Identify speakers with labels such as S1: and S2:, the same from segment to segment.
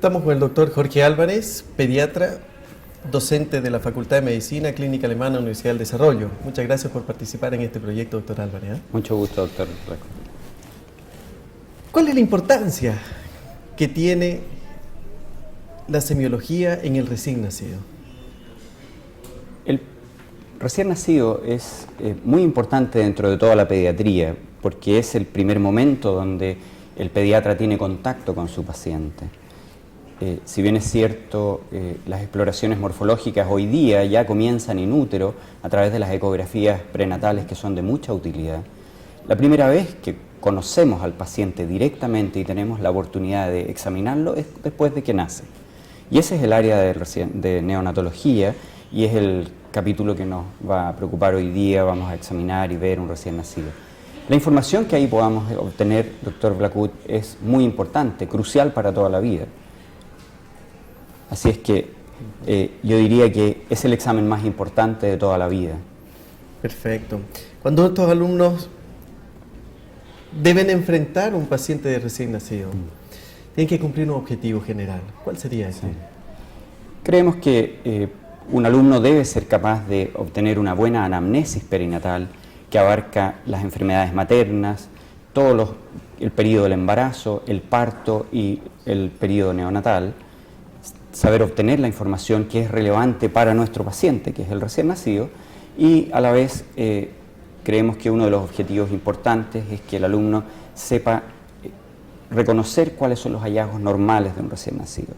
S1: Estamos con el doctor Jorge Álvarez, pediatra, docente de la Facultad de Medicina, Clínica Alemana, Universidad del Desarrollo. Muchas gracias por participar en este proyecto, doctor Álvarez.
S2: Mucho gusto, doctor.
S1: ¿Cuál es la importancia que tiene la semiología en el recién nacido?
S2: El recién nacido es muy importante dentro de toda la pediatría, porque es el primer momento donde el pediatra tiene contacto con su paciente. Si bien es cierto, las exploraciones morfológicas hoy día ya comienzan in útero a través de las ecografías prenatales, que son de mucha utilidad. La primera vez que conocemos al paciente directamente y tenemos la oportunidad de examinarlo es después de que nace. Y ese es el área de neonatología y es el capítulo que nos va a preocupar hoy día. Vamos a examinar y ver un recién nacido. La información que ahí podamos obtener, doctor Blackwood, es muy importante, crucial para toda la vida. Así es que yo diría que es el examen más importante de toda la vida.
S1: Perfecto. Cuando estos alumnos deben enfrentar a un paciente de recién nacido, tienen que cumplir un objetivo general. ¿Cuál sería ese?
S2: Sí. Creemos que un alumno debe ser capaz de obtener una buena anamnesis perinatal que abarca las enfermedades maternas, el periodo del embarazo, el parto y el periodo neonatal. Saber obtener la información que es relevante para nuestro paciente, que es el recién nacido, y a la vez creemos que uno de los objetivos importantes es que el alumno sepa reconocer cuáles son los hallazgos normales de un recién nacido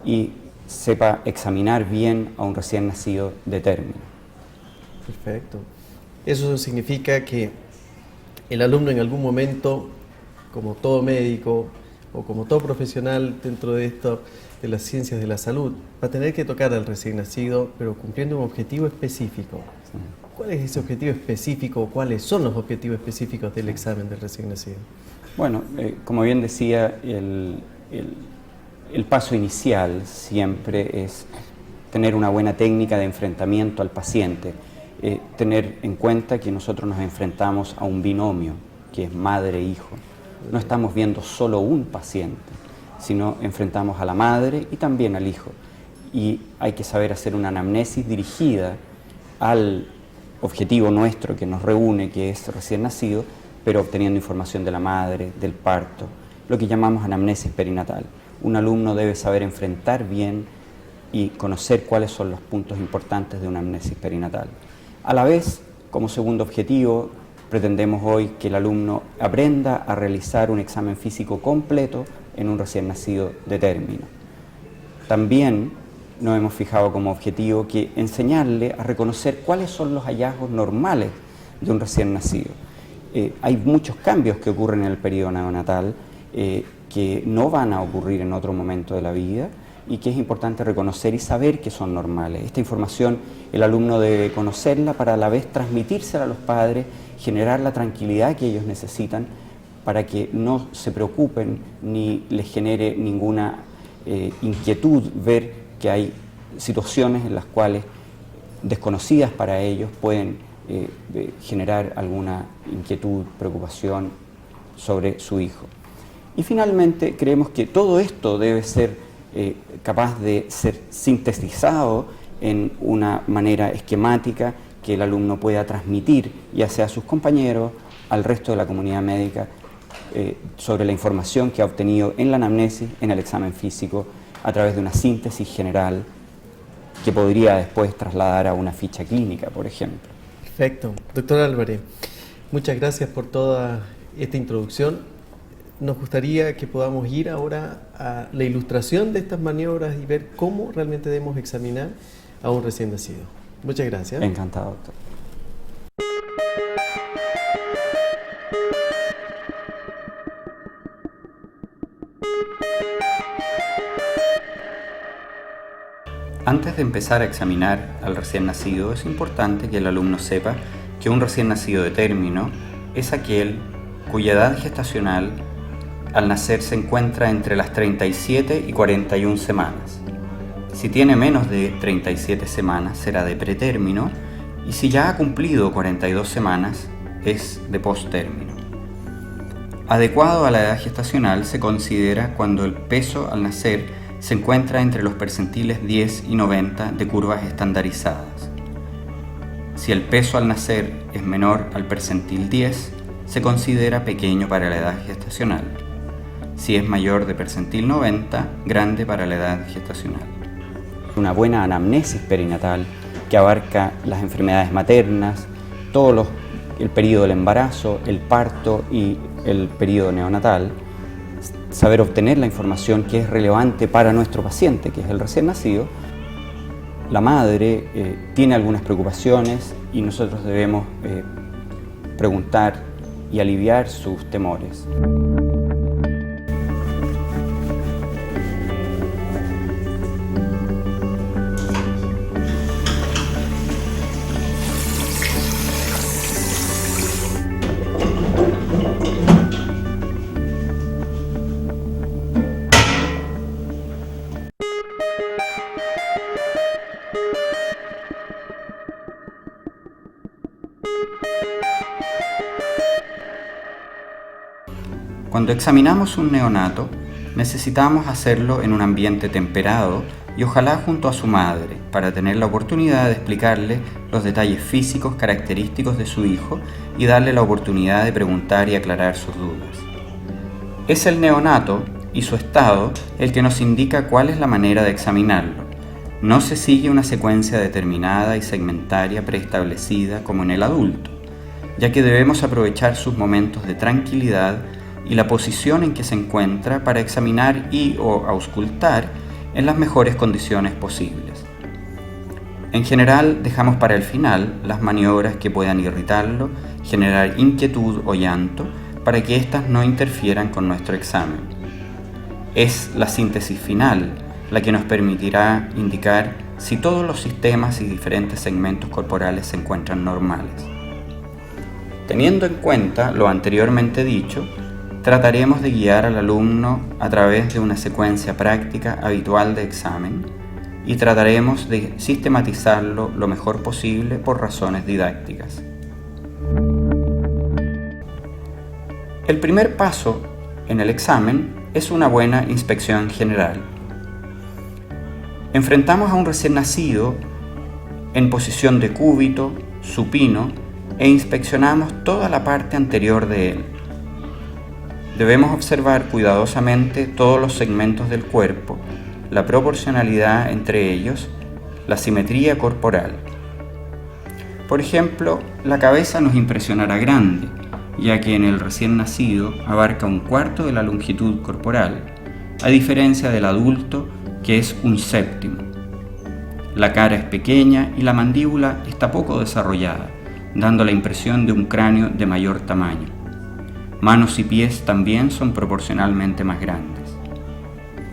S2: y sepa examinar bien a un recién nacido de término.
S1: Perfecto. Eso significa que el alumno en algún momento, como todo médico o como todo profesional dentro de esto, de las ciencias de la salud, va a tener que tocar al recién nacido, pero cumpliendo un objetivo específico.
S2: Sí.
S1: ¿Cuál es ese objetivo específico o cuáles son los objetivos específicos del examen del recién nacido?
S2: Bueno, como bien decía, el paso inicial siempre es tener una buena técnica de enfrentamiento al paciente, tener en cuenta que nosotros nos enfrentamos a un binomio, que es madre-hijo. No estamos viendo solo un paciente, sino enfrentamos a la madre y también al hijo. Y hay que saber hacer una anamnesis dirigida al objetivo nuestro que nos reúne, que es recién nacido, pero obteniendo información de la madre, del parto, lo que llamamos anamnesis perinatal. Un alumno debe saber enfrentar bien y conocer cuáles son los puntos importantes de una anamnesis perinatal. A la vez, como segundo objetivo, pretendemos hoy que el alumno aprenda a realizar un examen físico completo en un recién nacido de término. También nos hemos fijado como objetivo que enseñarle a reconocer cuáles son los hallazgos normales de un recién nacido. Hay muchos cambios que ocurren en el periodo neonatal que no van a ocurrir en otro momento de la vida y que es importante reconocer y saber que son normales. Esta información el alumno debe conocerla para a la vez transmitírsela a los padres, generar la tranquilidad que ellos necesitan para que no se preocupen ni les genere ninguna inquietud ver que hay situaciones en las cuales desconocidas para ellos pueden generar alguna inquietud, preocupación sobre su hijo. Y finalmente creemos que todo esto debe ser capaz de ser sintetizado en una manera esquemática que el alumno pueda transmitir, ya sea a sus compañeros, al resto de la comunidad médica, sobre la información que ha obtenido en la anamnesis, en el examen físico, a través de una síntesis general que podría después trasladar a una ficha clínica, por ejemplo.
S1: Perfecto. Doctor Álvarez, muchas gracias por toda esta introducción. Nos gustaría que podamos ir ahora a la ilustración de estas maniobras y ver cómo realmente debemos examinar a un recién nacido. Muchas gracias.
S2: Encantado, doctor. Antes de empezar a examinar al recién nacido, es importante que el alumno sepa que un recién nacido de término es aquel cuya edad gestacional al nacer se encuentra entre las 37 y 41 semanas. Si tiene menos de 37 semanas será de pretérmino y si ya ha cumplido 42 semanas es de posttérmino. Adecuado a la edad gestacional se considera cuando el peso al nacer se encuentra entre los percentiles 10 y 90 de curvas estandarizadas. Si el peso al nacer es menor al percentil 10, se considera pequeño para la edad gestacional. Si es mayor de percentil 90, grande para la edad gestacional. Una buena anamnesis perinatal que abarca las enfermedades maternas, el periodo del embarazo, el parto y el periodo neonatal, saber obtener la información que es relevante para nuestro paciente, que es el recién nacido. La madre tiene algunas preocupaciones y nosotros debemos preguntar y aliviar sus temores. Cuando examinamos un neonato, necesitamos hacerlo en un ambiente temperado y ojalá junto a su madre, para tener la oportunidad de explicarle los detalles físicos característicos de su hijo y darle la oportunidad de preguntar y aclarar sus dudas. Es el neonato y su estado el que nos indica cuál es la manera de examinarlo. No se sigue una secuencia determinada y segmentaria preestablecida como en el adulto, ya que debemos aprovechar sus momentos de tranquilidad y la posición en que se encuentra para examinar o auscultar en las mejores condiciones posibles. En general, dejamos para el final las maniobras que puedan irritarlo, generar inquietud o llanto, para que éstas no interfieran con nuestro examen. Es la síntesis final la que nos permitirá indicar si todos los sistemas y diferentes segmentos corporales se encuentran normales. Teniendo en cuenta lo anteriormente dicho, trataremos de guiar al alumno a través de una secuencia práctica habitual de examen y trataremos de sistematizarlo lo mejor posible por razones didácticas. El primer paso en el examen es una buena inspección general. Enfrentamos a un recién nacido en posición de cúbito, supino e inspeccionamos toda la parte anterior de él. Debemos observar cuidadosamente todos los segmentos del cuerpo, la proporcionalidad entre ellos, la simetría corporal. Por ejemplo, la cabeza nos impresionará grande, ya que en el recién nacido abarca un cuarto de la longitud corporal, a diferencia del adulto, que es un séptimo. La cara es pequeña y la mandíbula está poco desarrollada, dando la impresión de un cráneo de mayor tamaño. Manos y pies también son proporcionalmente más grandes.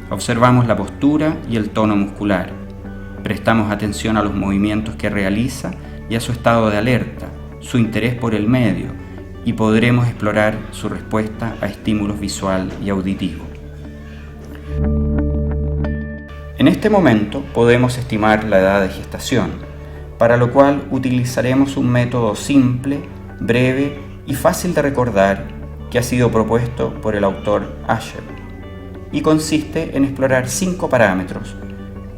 S2: Observamos la postura y el tono muscular. Prestamos atención a los movimientos que realiza y a su estado de alerta, su interés por el medio, y podremos explorar su respuesta a estímulos visual y auditivo. En este momento podemos estimar la edad de gestación, para lo cual utilizaremos un método simple, breve y fácil de recordar que ha sido propuesto por el autor Asher y consiste en explorar 5 parámetros,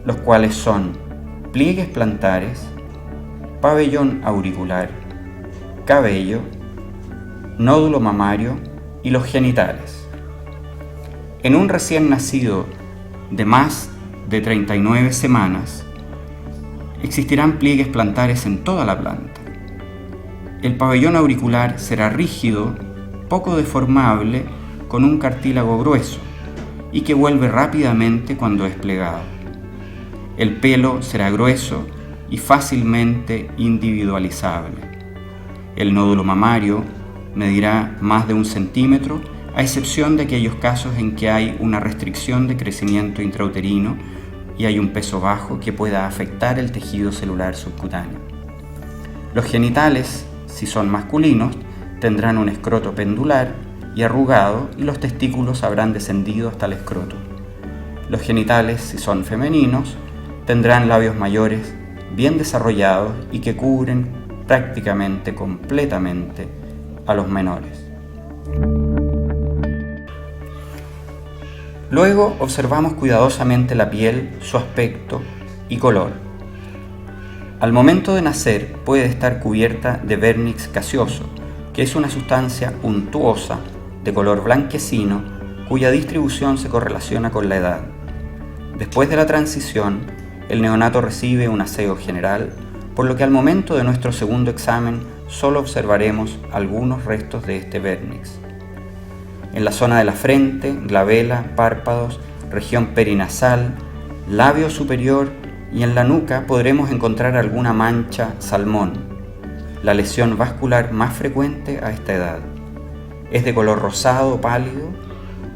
S2: los cuales son pliegues plantares, pabellón auricular, cabello, nódulo mamario y los genitales. En un recién nacido de más de 39 semanas, existirán pliegues plantares en toda la planta. El pabellón auricular será rígido, poco deformable, con un cartílago grueso y que vuelve rápidamente cuando es plegado. El pelo será grueso y fácilmente individualizable. El nódulo mamario medirá más de 1 centímetro, a excepción de aquellos casos en que hay una restricción de crecimiento intrauterino y hay un peso bajo que pueda afectar el tejido celular subcutáneo. Los genitales, si son masculinos, tendrán un escroto pendular y arrugado y los testículos habrán descendido hasta el escroto. Los genitales, si son femeninos, tendrán labios mayores bien desarrollados y que cubren prácticamente completamente a los menores. Luego observamos cuidadosamente la piel, su aspecto y color. Al momento de nacer puede estar cubierta de vernix gaseoso, que es una sustancia untuosa de color blanquecino cuya distribución se correlaciona con la edad. Después de la transición, el neonato recibe un aseo general, por lo que al momento de nuestro segundo examen solo observaremos algunos restos de este vernix. En la zona de la frente, glabela, párpados, región perinasal, labio superior y en la nuca podremos encontrar alguna mancha salmón, la lesión vascular más frecuente a esta edad. Es de color rosado pálido,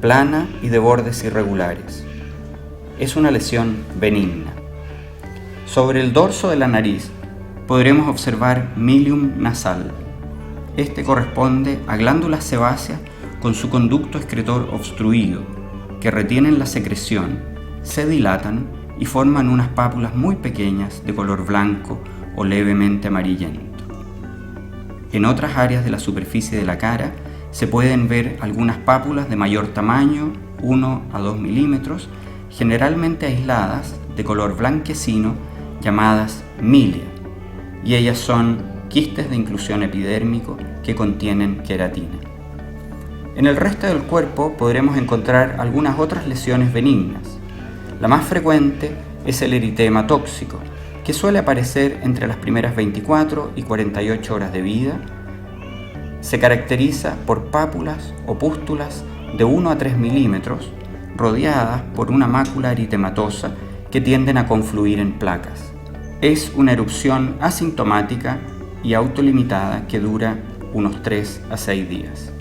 S2: plana y de bordes irregulares. Es una lesión benigna. Sobre el dorso de la nariz podremos observar milium nasal. Este corresponde a glándulas sebáceas con su conducto excretor obstruido, que retienen la secreción, se dilatan y forman unas pápulas muy pequeñas de color blanco o levemente amarillento. En otras áreas de la superficie de la cara se pueden ver algunas pápulas de mayor tamaño, 1 a 2 milímetros, generalmente aisladas, de color blanquecino, llamadas milia, y ellas son quistes de inclusión epidérmico que contienen queratina. En el resto del cuerpo podremos encontrar algunas otras lesiones benignas. La más frecuente es el eritema tóxico, que suele aparecer entre las primeras 24 y 48 horas de vida. Se caracteriza por pápulas o pústulas de 1 a 3 milímetros, rodeadas por una mácula eritematosa que tienden a confluir en placas. Es una erupción asintomática y autolimitada que dura unos 3 a 6 días.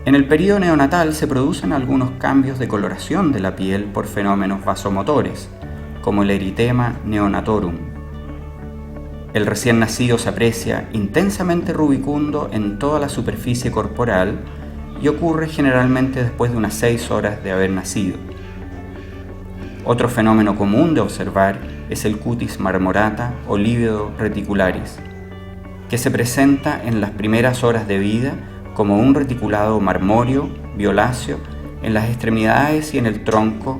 S2: En el período neonatal se producen algunos cambios de coloración de la piel por fenómenos vasomotores, como el eritema neonatorum. El recién nacido se aprecia intensamente rubicundo en toda la superficie corporal y ocurre generalmente después de unas 6 horas de haber nacido. Otro fenómeno común de observar es el cutis marmorata o lívido reticularis, que se presenta en las primeras horas de vida como un reticulado marmóreo, violáceo, en las extremidades y en el tronco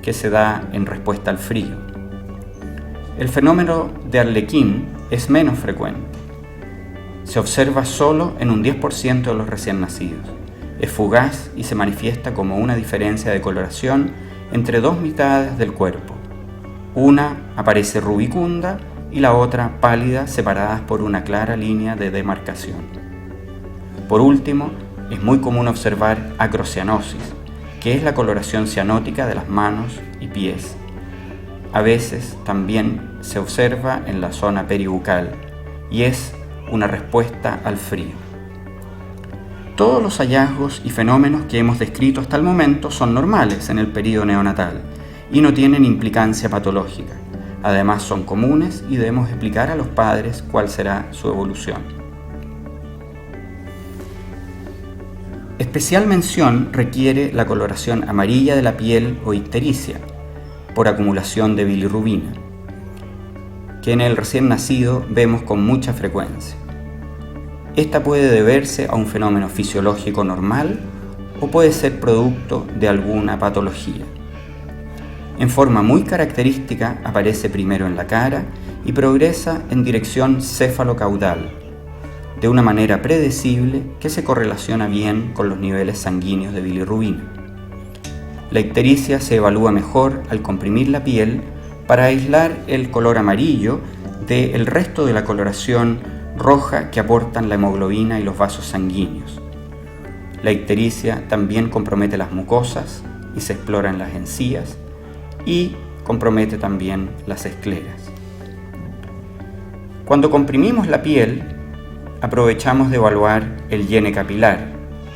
S2: que se da en respuesta al frío. El fenómeno de Arlequín es menos frecuente. Se observa solo en un 10% de los recién nacidos. Es fugaz y se manifiesta como una diferencia de coloración entre dos mitades del cuerpo. Una aparece rubicunda y la otra pálida, separadas por una clara línea de demarcación. Por último, es muy común observar acrocianosis, que es la coloración cianótica de las manos y pies. A veces también se observa en la zona peribucal y es una respuesta al frío. Todos los hallazgos y fenómenos que hemos descrito hasta el momento son normales en el período neonatal y no tienen implicancia patológica. Además son comunes y debemos explicar a los padres cuál será su evolución. Especial mención requiere la coloración amarilla de la piel o ictericia, por acumulación de bilirrubina, que en el recién nacido vemos con mucha frecuencia. Esta puede deberse a un fenómeno fisiológico normal o puede ser producto de alguna patología. En forma muy característica aparece primero en la cara y progresa en dirección céfalo-caudal, de una manera predecible que se correlaciona bien con los niveles sanguíneos de bilirrubina. La ictericia se evalúa mejor al comprimir la piel para aislar el color amarillo del resto de la coloración roja que aportan la hemoglobina y los vasos sanguíneos. La ictericia también compromete las mucosas y se explora en las encías y compromete también las escleras. Cuando comprimimos la piel, aprovechamos de evaluar el llene capilar,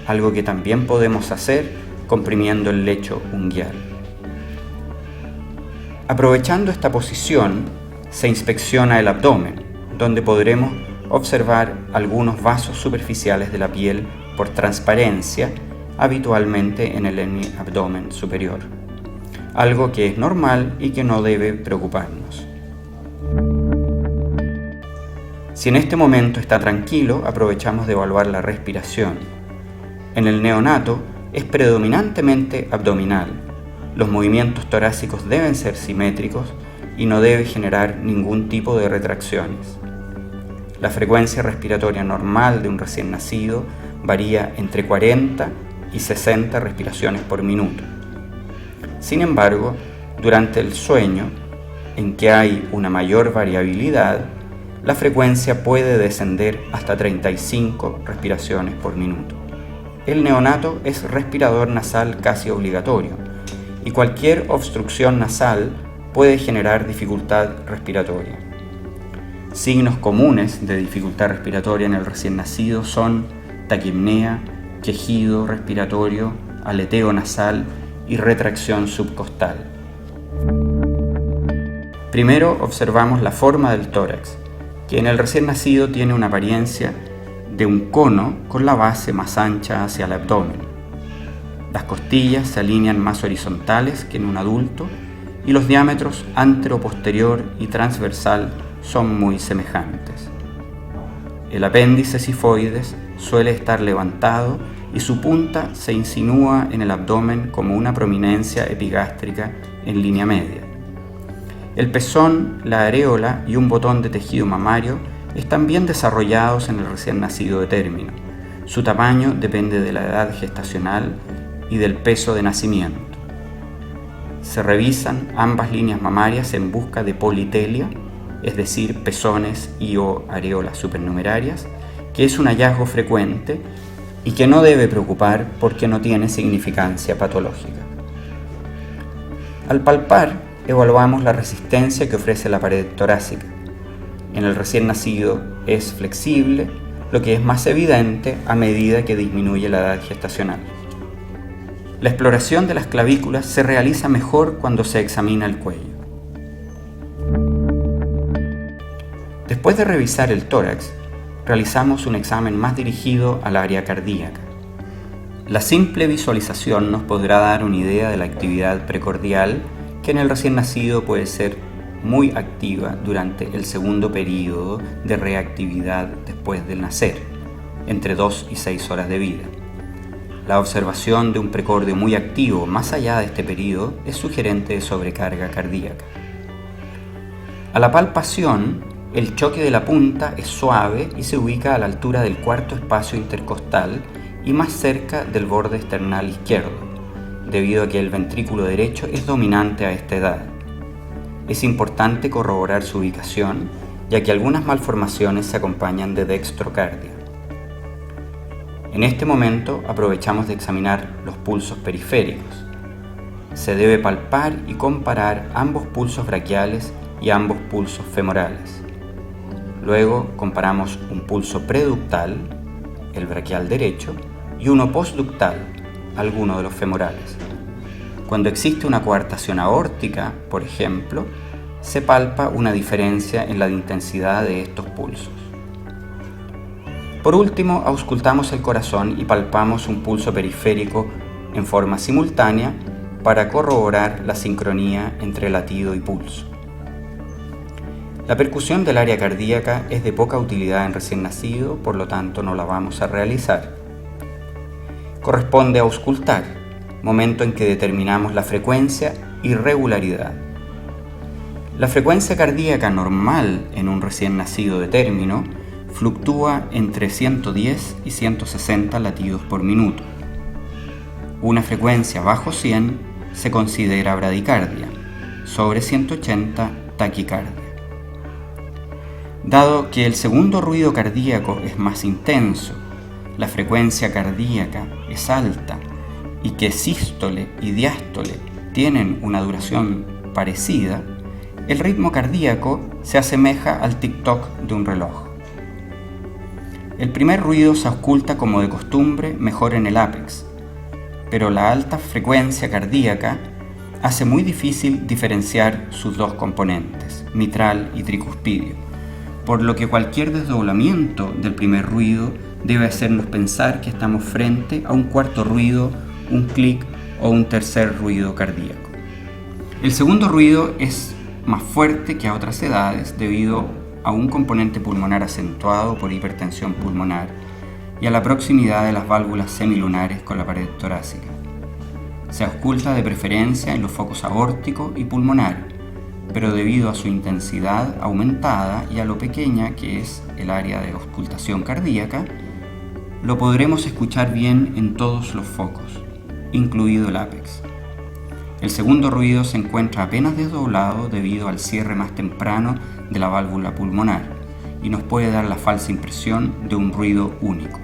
S2: algo que también podemos hacer comprimiendo el lecho unguial. Aprovechando esta posición, se inspecciona el abdomen, donde podremos observar algunos vasos superficiales de la piel por transparencia, habitualmente en el abdomen superior, algo que es normal y que no debe preocuparnos. Si en este momento está tranquilo, aprovechamos de evaluar la respiración. En el neonato es predominantemente abdominal. Los movimientos torácicos deben ser simétricos y no debe generar ningún tipo de retracciones. La frecuencia respiratoria normal de un recién nacido varía entre 40 y 60 respiraciones por minuto. Sin embargo, durante el sueño, en que hay una mayor variabilidad, la frecuencia puede descender hasta 35 respiraciones por minuto. El neonato es respirador nasal casi obligatorio y cualquier obstrucción nasal puede generar dificultad respiratoria. Signos comunes de dificultad respiratoria en el recién nacido son taquipnea, quejido respiratorio, aleteo nasal y retracción subcostal. Primero observamos la forma del tórax, que en el recién nacido tiene una apariencia de un cono con la base más ancha hacia el abdomen. Las costillas se alinean más horizontales que en un adulto y los diámetros antero-posterior y transversal son muy semejantes. El apéndice sifoides suele estar levantado y su punta se insinúa en el abdomen como una prominencia epigástrica en línea media. El pezón, la areola y un botón de tejido mamario están bien desarrollados en el recién nacido de término. Su tamaño depende de la edad gestacional y del peso de nacimiento. Se revisan ambas líneas mamarias en busca de politelia, es decir, pezones y/o areolas supernumerarias, que es un hallazgo frecuente y que no debe preocupar porque no tiene significancia patológica. Al palpar, evaluamos la resistencia que ofrece la pared torácica. En el recién nacido es flexible, lo que es más evidente a medida que disminuye la edad gestacional. La exploración de las clavículas se realiza mejor cuando se examina el cuello. Después de revisar el tórax, realizamos un examen más dirigido al área cardíaca. La simple visualización nos podrá dar una idea de la actividad precordial, que en el recién nacido puede ser muy activa durante el segundo período de reactividad después del nacer, entre 2 y 6 horas de vida. La observación de un precordio muy activo más allá de este período es sugerente de sobrecarga cardíaca. A la palpación, el choque de la punta es suave y se ubica a la altura del cuarto espacio intercostal y más cerca del borde esternal izquierdo, debido a que el ventrículo derecho es dominante a esta edad. Es importante corroborar su ubicación, ya que algunas malformaciones se acompañan de dextrocardia. En este momento aprovechamos de examinar los pulsos periféricos. Se debe palpar y comparar ambos pulsos braquiales y ambos pulsos femorales. Luego comparamos un pulso preductal, el braquial derecho, y uno postductal, alguno de los femorales. Cuando existe una coartación aórtica, por ejemplo, se palpa una diferencia en la intensidad de estos pulsos. Por último, auscultamos el corazón y palpamos un pulso periférico en forma simultánea para corroborar la sincronía entre latido y pulso. La percusión del área cardíaca es de poca utilidad en recién nacido, por lo tanto no la vamos a realizar. Corresponde a auscultar, momento en que determinamos la frecuencia y regularidad. La frecuencia cardíaca normal en un recién nacido de término fluctúa entre 110 y 160 latidos por minuto. Una frecuencia bajo 100 se considera bradicardia, sobre 180 taquicardia. Dado que el segundo ruido cardíaco es más intenso, la frecuencia cardíaca es alta y que sístole y diástole tienen una duración parecida, el ritmo cardíaco se asemeja al tic-toc de un reloj. El primer ruido se ausculta como de costumbre mejor en el ápex, pero la alta frecuencia cardíaca hace muy difícil diferenciar sus dos componentes, mitral y tricuspidio, por lo que cualquier desdoblamiento del primer ruido debe hacernos pensar que estamos frente a un cuarto ruido, un clic o un tercer ruido cardíaco. El segundo ruido es más fuerte que a otras edades debido a un componente pulmonar acentuado por hipertensión pulmonar y a la proximidad de las válvulas semilunares con la pared torácica. Se ausculta de preferencia en los focos aórtico y pulmonar, pero debido a su intensidad aumentada y a lo pequeña que es el área de auscultación cardíaca, lo podremos escuchar bien en todos los focos, incluido el ápex. El segundo ruido se encuentra apenas desdoblado debido al cierre más temprano de la válvula pulmonar y nos puede dar la falsa impresión de un ruido único.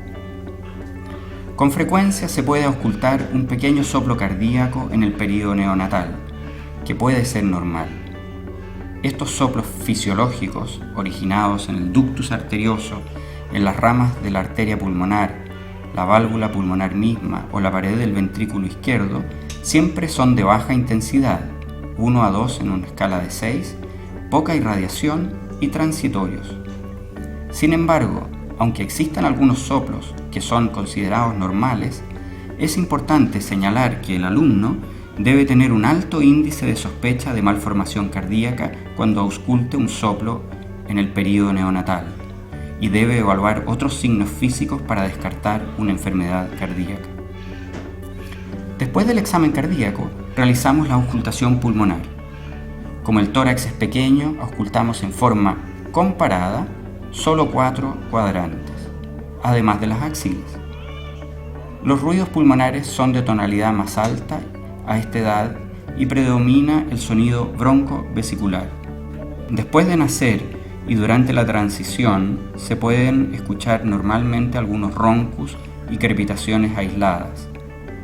S2: Con frecuencia se puede auscultar un pequeño soplo cardíaco en el período neonatal, que puede ser normal. Estos soplos fisiológicos, originados en el ductus arterioso, en las ramas de la arteria pulmonar, la válvula pulmonar misma o la pared del ventrículo izquierdo, siempre son de baja intensidad, 1 a 2 en una escala de 6, poca irradiación y transitorios. Sin embargo, aunque existan algunos soplos que son considerados normales, es importante señalar que el alumno debe tener un alto índice de sospecha de malformación cardíaca cuando ausculte un soplo en el período neonatal y debe evaluar otros signos físicos para descartar una enfermedad cardíaca. Después del examen cardíaco, realizamos la auscultación pulmonar. Como el tórax es pequeño, auscultamos en forma comparada solo 4 cuadrantes, además de las axilas. Los ruidos pulmonares son de tonalidad más alta a esta edad y predomina el sonido bronco-vesicular. Después de nacer y durante la transición se pueden escuchar normalmente algunos roncus y crepitaciones aisladas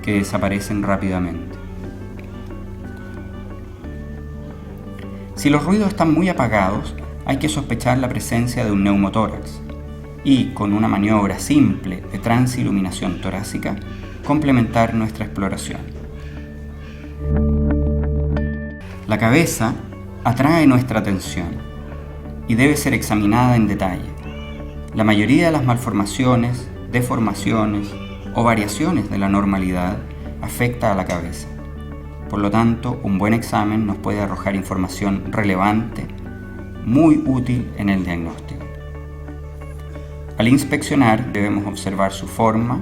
S2: que desaparecen rápidamente. Si los ruidos están muy apagados, hay que sospechar la presencia de un neumotórax y, con una maniobra simple de transiluminación torácica, complementar nuestra exploración. La cabeza atrae nuestra atención y debe ser examinada en detalle. La mayoría de las malformaciones, deformaciones o variaciones de la normalidad afecta a la cabeza. Por lo tanto, un buen examen nos puede arrojar información relevante, muy útil en el diagnóstico. Al inspeccionar debemos observar su forma,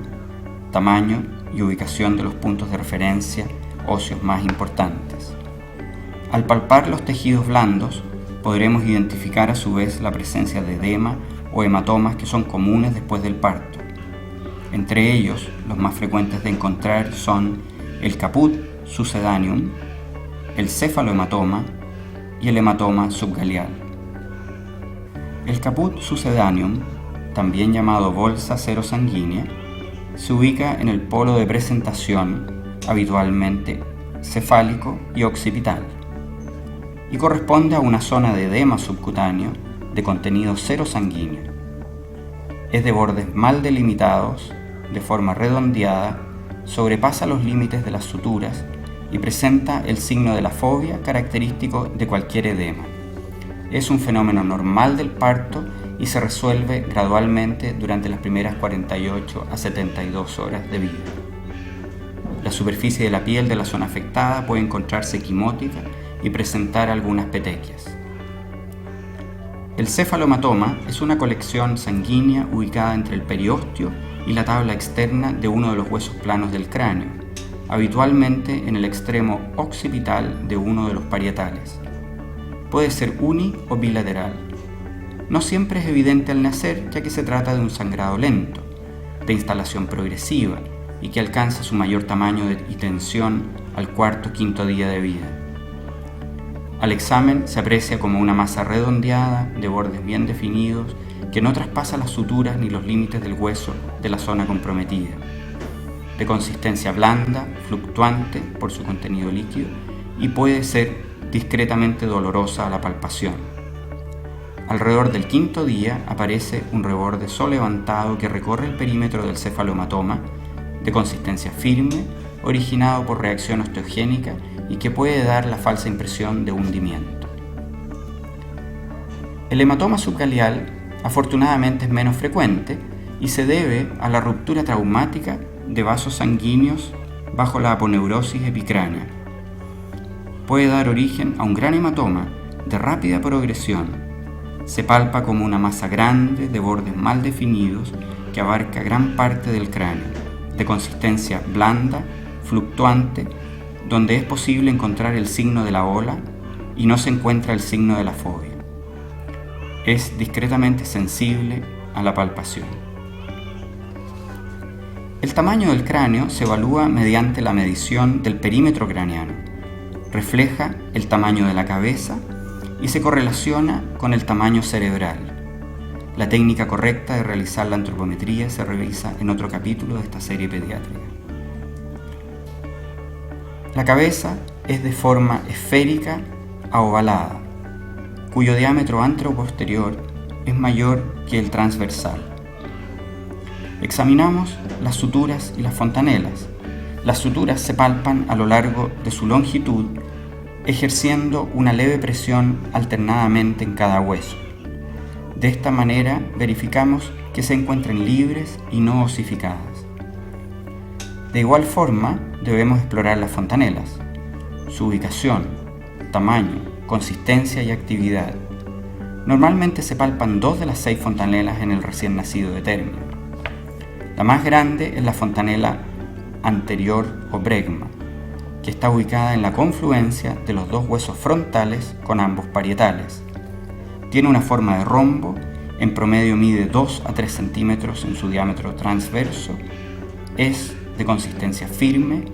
S2: tamaño y ubicación de los puntos de referencia óseos más importantes. Al palpar los tejidos blandos, podremos identificar a su vez la presencia de edema o hematomas que son comunes después del parto. Entre ellos, los más frecuentes de encontrar son el caput succedaneum, el cefalohematoma y el hematoma subgaleal. El caput succedaneum, también llamado bolsa serosanguínea, se ubica en el polo de presentación, habitualmente cefálico y occipital, y corresponde a una zona de edema subcutáneo de contenido serosanguíneo. Es de bordes mal delimitados, de forma redondeada, sobrepasa los límites de las suturas y presenta el signo de la fobia característico de cualquier edema. Es un fenómeno normal del parto y se resuelve gradualmente durante las primeras 48 a 72 horas de vida. La superficie de la piel de la zona afectada puede encontrarse equimótica y presentar algunas petequias. El cefalohematoma es una colección sanguínea ubicada entre el periósteo y la tabla externa de uno de los huesos planos del cráneo, habitualmente en el extremo occipital de uno de los parietales. Puede ser uni o bilateral. No siempre es evidente al nacer, ya que se trata de un sangrado lento, de instalación progresiva y que alcanza su mayor tamaño y tensión al cuarto o quinto día de vida. Al examen se aprecia como una masa redondeada, de bordes bien definidos, que no traspasa las suturas ni los límites del hueso de la zona comprometida, de consistencia blanda, fluctuante por su contenido líquido y puede ser discretamente dolorosa a la palpación. Alrededor del quinto día aparece un reborde solevantado que recorre el perímetro del cefalohematoma, de consistencia firme, originado por reacción osteogénica y que puede dar la falsa impresión de hundimiento. El hematoma subgaleal afortunadamente es menos frecuente y se debe a la ruptura traumática de vasos sanguíneos bajo la aponeurosis epicránea. Puede dar origen a un gran hematoma de rápida progresión, se palpa como una masa grande de bordes mal definidos que abarca gran parte del cráneo, de consistencia blanda, fluctuante, donde es posible encontrar el signo de la ola y no se encuentra el signo de la fobia. Es discretamente sensible a la palpación. El tamaño del cráneo se evalúa mediante la medición del perímetro craneano. Refleja el tamaño de la cabeza y se correlaciona con el tamaño cerebral. La técnica correcta de realizar la antropometría se revisa en otro capítulo de esta serie pediátrica. La cabeza es de forma esférica a ovalada, cuyo diámetro anteroposterior es mayor que el transversal. Examinamos las suturas y las fontanelas. Las suturas se palpan a lo largo de su longitud, ejerciendo una leve presión alternadamente en cada hueso. De esta manera verificamos que se encuentren libres y no osificadas. De igual forma, debemos explorar las fontanelas, su ubicación, tamaño, consistencia y actividad. Normalmente se palpan 2 de las 6 fontanelas en el recién nacido de término. La más grande es la fontanela anterior o bregma, que está ubicada en la confluencia de los 2 huesos frontales con ambos parietales. Tiene una forma de rombo, en promedio mide 2 a 3 centímetros en su diámetro transverso, es de consistencia firme,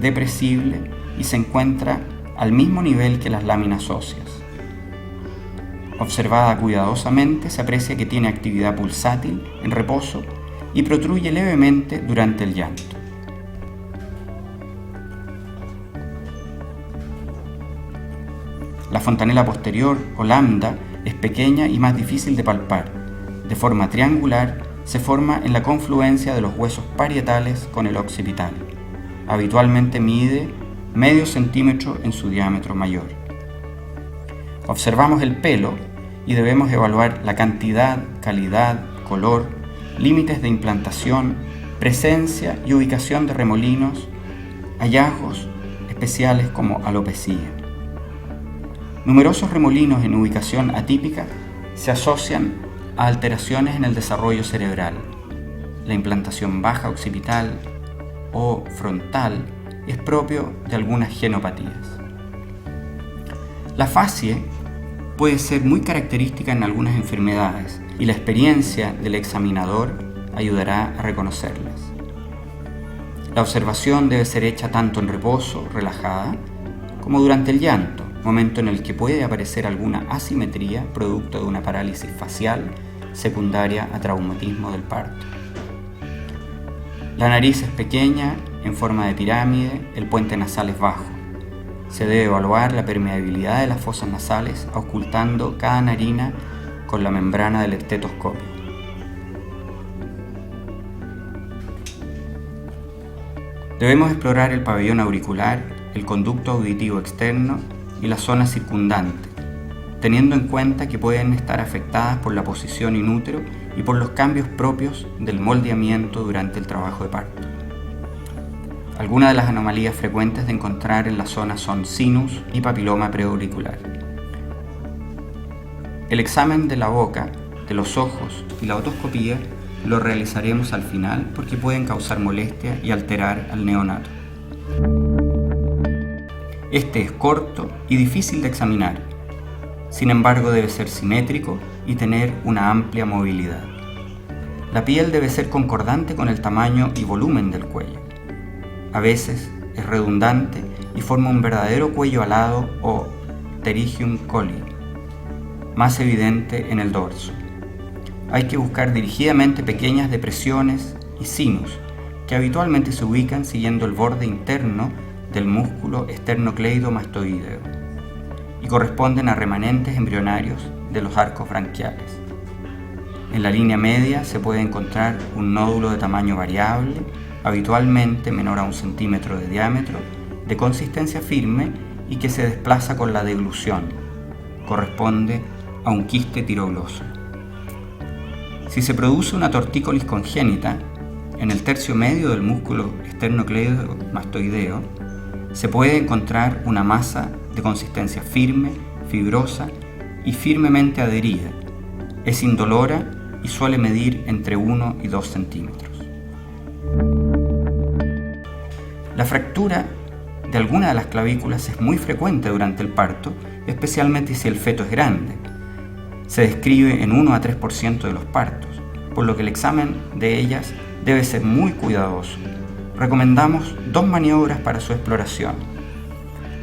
S2: depresible y se encuentra al mismo nivel que las láminas óseas. Observada cuidadosamente, se aprecia que tiene actividad pulsátil en reposo y protruye levemente durante el llanto. La fontanela posterior o lambda es pequeña y más difícil de palpar. De forma triangular, se forma en la confluencia de los huesos parietales con el occipital. Habitualmente mide medio centímetro en su diámetro mayor. Observamos el pelo y debemos evaluar la cantidad, calidad, color, límites de implantación, presencia y ubicación de remolinos, hallazgos especiales como alopecia. Numerosos remolinos en ubicación atípica se asocian a alteraciones en el desarrollo cerebral. La implantación baja occipital o frontal es propio de algunas genopatías. La facie puede ser muy característica en algunas enfermedades y la experiencia del examinador ayudará a reconocerlas. La observación debe ser hecha tanto en reposo, relajada, como durante el llanto, momento en el que puede aparecer alguna asimetría producto de una parálisis facial secundaria a traumatismo del parto. La nariz es pequeña, en forma de pirámide, el puente nasal es bajo. Se debe evaluar la permeabilidad de las fosas nasales auscultando cada narina con la membrana del estetoscopio. Debemos explorar el pabellón auricular, el conducto auditivo externo y la zona circundante, teniendo en cuenta que pueden estar afectadas por la posición in útero y por los cambios propios del moldeamiento durante el trabajo de parto. Algunas de las anomalías frecuentes de encontrar en la zona son sinus y papiloma preauricular. El examen de la boca, de los ojos y la otoscopía lo realizaremos al final porque pueden causar molestia y alterar al neonato. Este es corto y difícil de examinar, sin embargo debe ser simétrico y tener una amplia movilidad. La piel debe ser concordante con el tamaño y volumen del cuello. A veces es redundante y forma un verdadero cuello alado o pterygium colli, más evidente en el dorso. Hay que buscar dirigidamente pequeñas depresiones y sinus que habitualmente se ubican siguiendo el borde interno del músculo esternocleidomastoideo y corresponden a remanentes embrionarios de los arcos branquiales. En la línea media se puede encontrar un nódulo de tamaño variable, habitualmente menor a 1 centímetro de diámetro, de consistencia firme y que se desplaza con la deglución. Corresponde a un quiste tirogloso. Si se produce una tortícolis congénita, en el tercio medio del músculo esternocleidomastoideo, se puede encontrar una masa de consistencia firme, fibrosa y firmemente adherida, Es indolora y suele medir entre 1 y 2 centímetros. La fractura de alguna de las clavículas es muy frecuente durante el parto, especialmente si el feto es grande. Se describe en 1 a 3% de los partos, por lo que el examen de ellas debe ser muy cuidadoso. Recomendamos 2 maniobras para su exploración.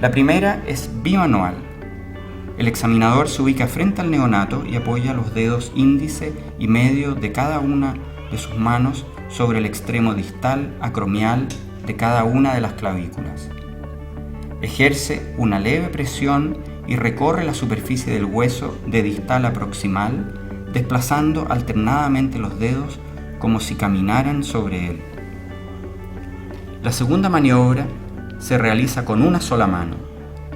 S2: La primera es bimanual. El examinador se ubica frente al neonato y apoya los dedos índice y medio de cada una de sus manos sobre el extremo distal acromial de cada una de las clavículas. Ejerce una leve presión y recorre la superficie del hueso de distal a proximal, desplazando alternadamente los dedos como si caminaran sobre él. La segunda maniobra se realiza con una sola mano.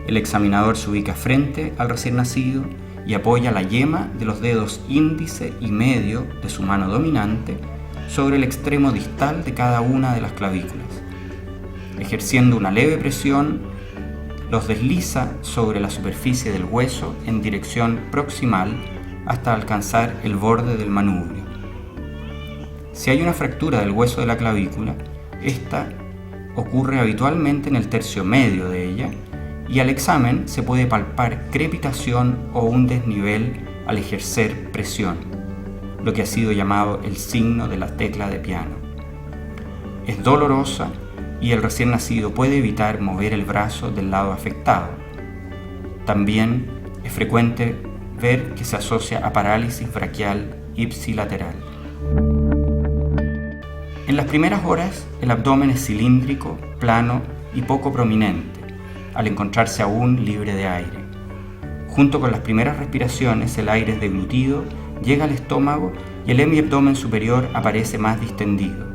S2: El examinador se ubica frente al recién nacido y apoya la yema de los dedos índice y medio de su mano dominante sobre el extremo distal de cada una de las clavículas. Ejerciendo una leve presión, los desliza sobre la superficie del hueso en dirección proximal hasta alcanzar el borde del manubrio. Si hay una fractura del hueso de la clavícula, esta ocurre habitualmente en el tercio medio de ella y al examen se puede palpar crepitación o un desnivel al ejercer presión, lo que ha sido llamado el signo de la tecla de piano. Es dolorosa y el recién nacido puede evitar mover el brazo del lado afectado. También es frecuente ver que se asocia a parálisis braquial ipsilateral. En las primeras horas, el abdomen es cilíndrico, plano y poco prominente, al encontrarse aún libre de aire. Junto con las primeras respiraciones, el aire es deglutido, llega al estómago y el hemiabdomen superior aparece más distendido.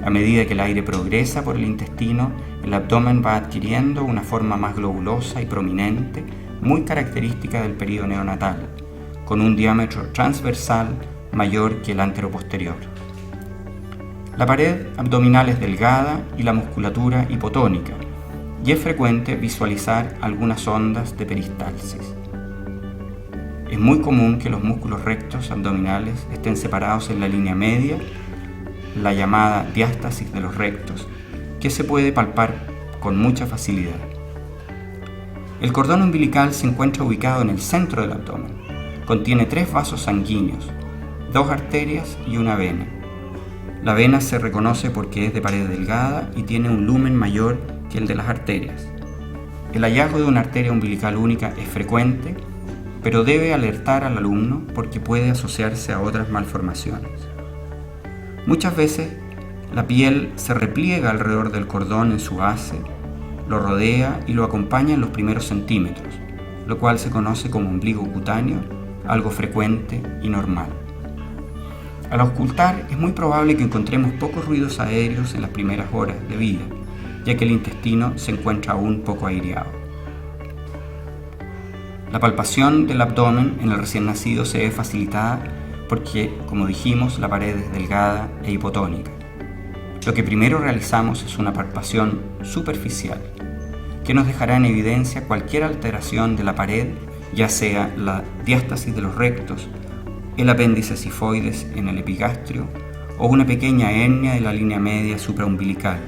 S2: A medida que el aire progresa por el intestino, el abdomen va adquiriendo una forma más globulosa y prominente, muy característica del período neonatal, con un diámetro transversal mayor que el anteroposterior. La pared abdominal es delgada y la musculatura hipotónica, y es frecuente visualizar algunas ondas de peristalsis. Es muy común que los músculos rectos abdominales estén separados en la línea media, la llamada diástasis de los rectos, que se puede palpar con mucha facilidad. El cordón umbilical se encuentra ubicado en el centro del abdomen. Contiene 3 vasos sanguíneos, 2 arterias y una vena. La vena se reconoce porque es de pared delgada y tiene un lumen mayor que el de las arterias. El hallazgo de una arteria umbilical única es frecuente, pero debe alertar al alumno porque puede asociarse a otras malformaciones. Muchas veces la piel se repliega alrededor del cordón en su base, lo rodea y lo acompaña en los primeros centímetros, lo cual se conoce como ombligo cutáneo, algo frecuente y normal. Al auscultar es muy probable que encontremos pocos ruidos aéreos en las primeras horas de vida, ya que el intestino se encuentra aún poco aireado. La palpación del abdomen en el recién nacido se ve facilitada porque, como dijimos, la pared es delgada e hipotónica. Lo que primero realizamos es una palpación superficial, que nos dejará en evidencia cualquier alteración de la pared, ya sea la diástasis de los rectos, el apéndice sifoides en el epigastrio o una pequeña hernia de la línea media supraumbilical,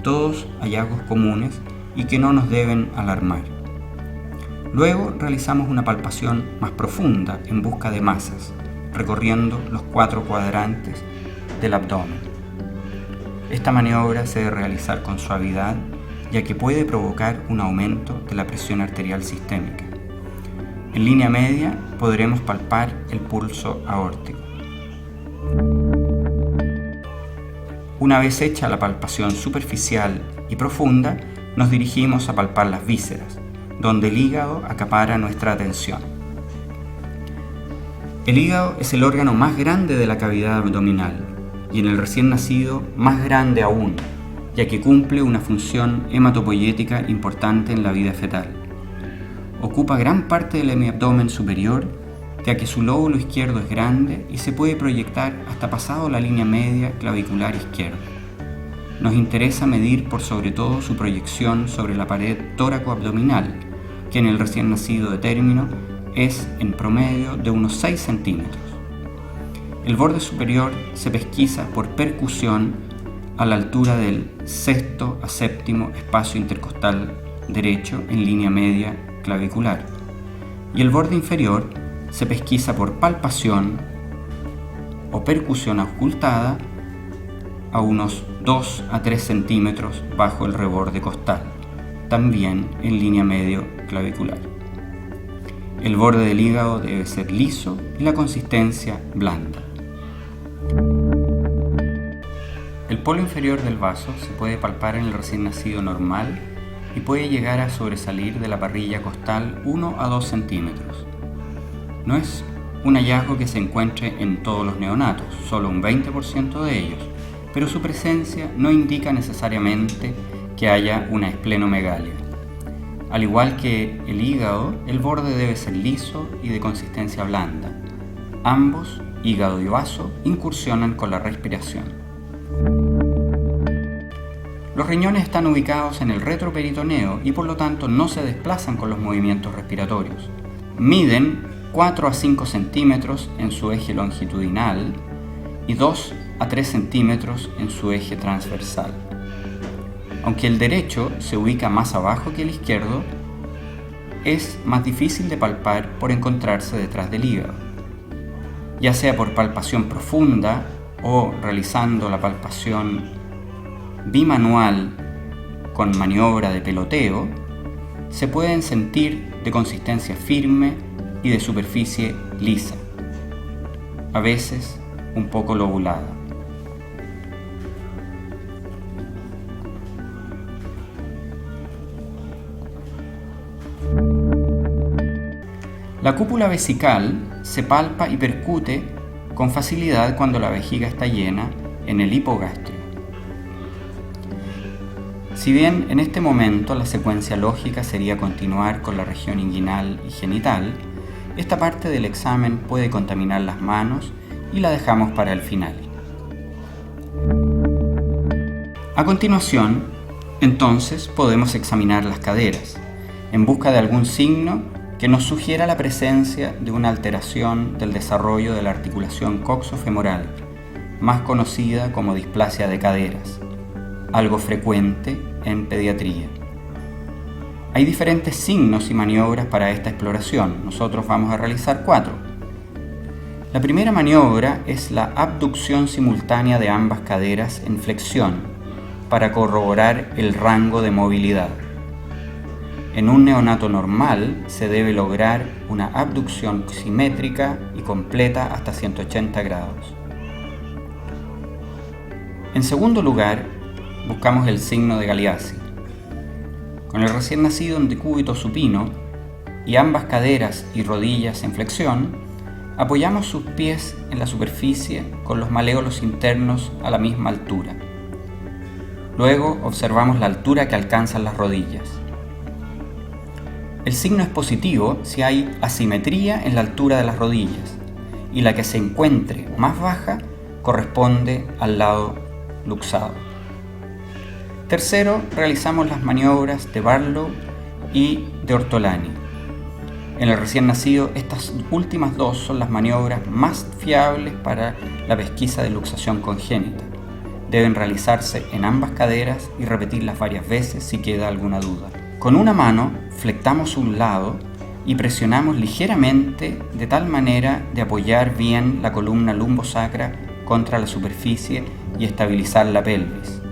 S2: todos hallazgos comunes y que no nos deben alarmar. Luego realizamos una palpación más profunda en busca de masas, recorriendo los 4 cuadrantes del abdomen. Esta maniobra se debe realizar con suavidad, ya que puede provocar un aumento de la presión arterial sistémica. En línea media podremos palpar el pulso aórtico. Una vez hecha la palpación superficial y profunda, nos dirigimos a palpar las vísceras, donde el hígado acapara nuestra atención. El hígado es el órgano más grande de la cavidad abdominal y en el recién nacido más grande aún, ya que cumple una función hematopoyética importante en la vida fetal. Ocupa gran parte del hemiabdomen superior, ya que su lóbulo izquierdo es grande y se puede proyectar hasta pasado la línea media clavicular izquierda. Nos interesa medir por sobre todo su proyección sobre la pared tóraco-abdominal, que en el recién nacido de término es en promedio de unos 6 centímetros. El borde superior se pesquisa por percusión a la altura del sexto a séptimo espacio intercostal derecho en línea media clavicular, y el borde inferior se pesquisa por palpación o percusión auscultada a unos 2 a 3 centímetros bajo el reborde costal, también en línea medio clavicular. El borde del hígado debe ser liso y la consistencia blanda. El polo inferior del vaso se puede palpar en el recién nacido normal y puede llegar a sobresalir de la parrilla costal 1 a 2 centímetros. No es un hallazgo que se encuentre en todos los neonatos, solo un 20% de ellos, pero su presencia no indica necesariamente que haya una esplenomegalia. Al igual que el hígado, el borde debe ser liso y de consistencia blanda. Ambos, hígado y vaso, incursionan con la respiración. Los riñones están ubicados en el retroperitoneo y por lo tanto no se desplazan con los movimientos respiratorios. Miden 4 a 5 centímetros en su eje longitudinal y 2 a 3 centímetros en su eje transversal. Aunque el derecho se ubica más abajo que el izquierdo, es más difícil de palpar por encontrarse detrás del hígado. Ya sea por palpación profunda o realizando la palpación bimanual con maniobra de peloteo, se pueden sentir de consistencia firme y de superficie lisa, a veces un poco lobulada. La cúpula vesical se palpa y percute con facilidad cuando la vejiga está llena en el hipogastrio. Si bien en este momento la secuencia lógica sería continuar con la región inguinal y genital, esta parte del examen puede contaminar las manos y la dejamos para el final. A continuación, entonces, podemos examinar las caderas en busca de algún signo que nos sugiera la presencia de una alteración del desarrollo de la articulación coxofemoral, más conocida como displasia de caderas, algo frecuente en pediatría. Hay diferentes signos y maniobras para esta exploración. Nosotros vamos a realizar 4. La primera maniobra es la abducción simultánea de ambas caderas en flexión para corroborar el rango de movilidad. En un neonato normal se debe lograr una abducción simétrica y completa hasta 180 grados. En segundo lugar, buscamos el signo de Galeazzi. Con el recién nacido en decúbito supino y ambas caderas y rodillas en flexión, apoyamos sus pies en la superficie con los maléolos internos a la misma altura. Luego observamos la altura que alcanzan las rodillas. El signo es positivo si hay asimetría en la altura de las rodillas y la que se encuentre más baja corresponde al lado luxado. Tercero, realizamos las maniobras de Barlow y de Ortolani. En el recién nacido, estas últimas dos son las maniobras más fiables para la pesquisa de luxación congénita. Deben realizarse en ambas caderas y repetirlas varias veces si queda alguna duda. Con una mano, flectamos un lado y presionamos ligeramente de tal manera de apoyar bien la columna lumbosacra contra la superficie y estabilizar la pelvis.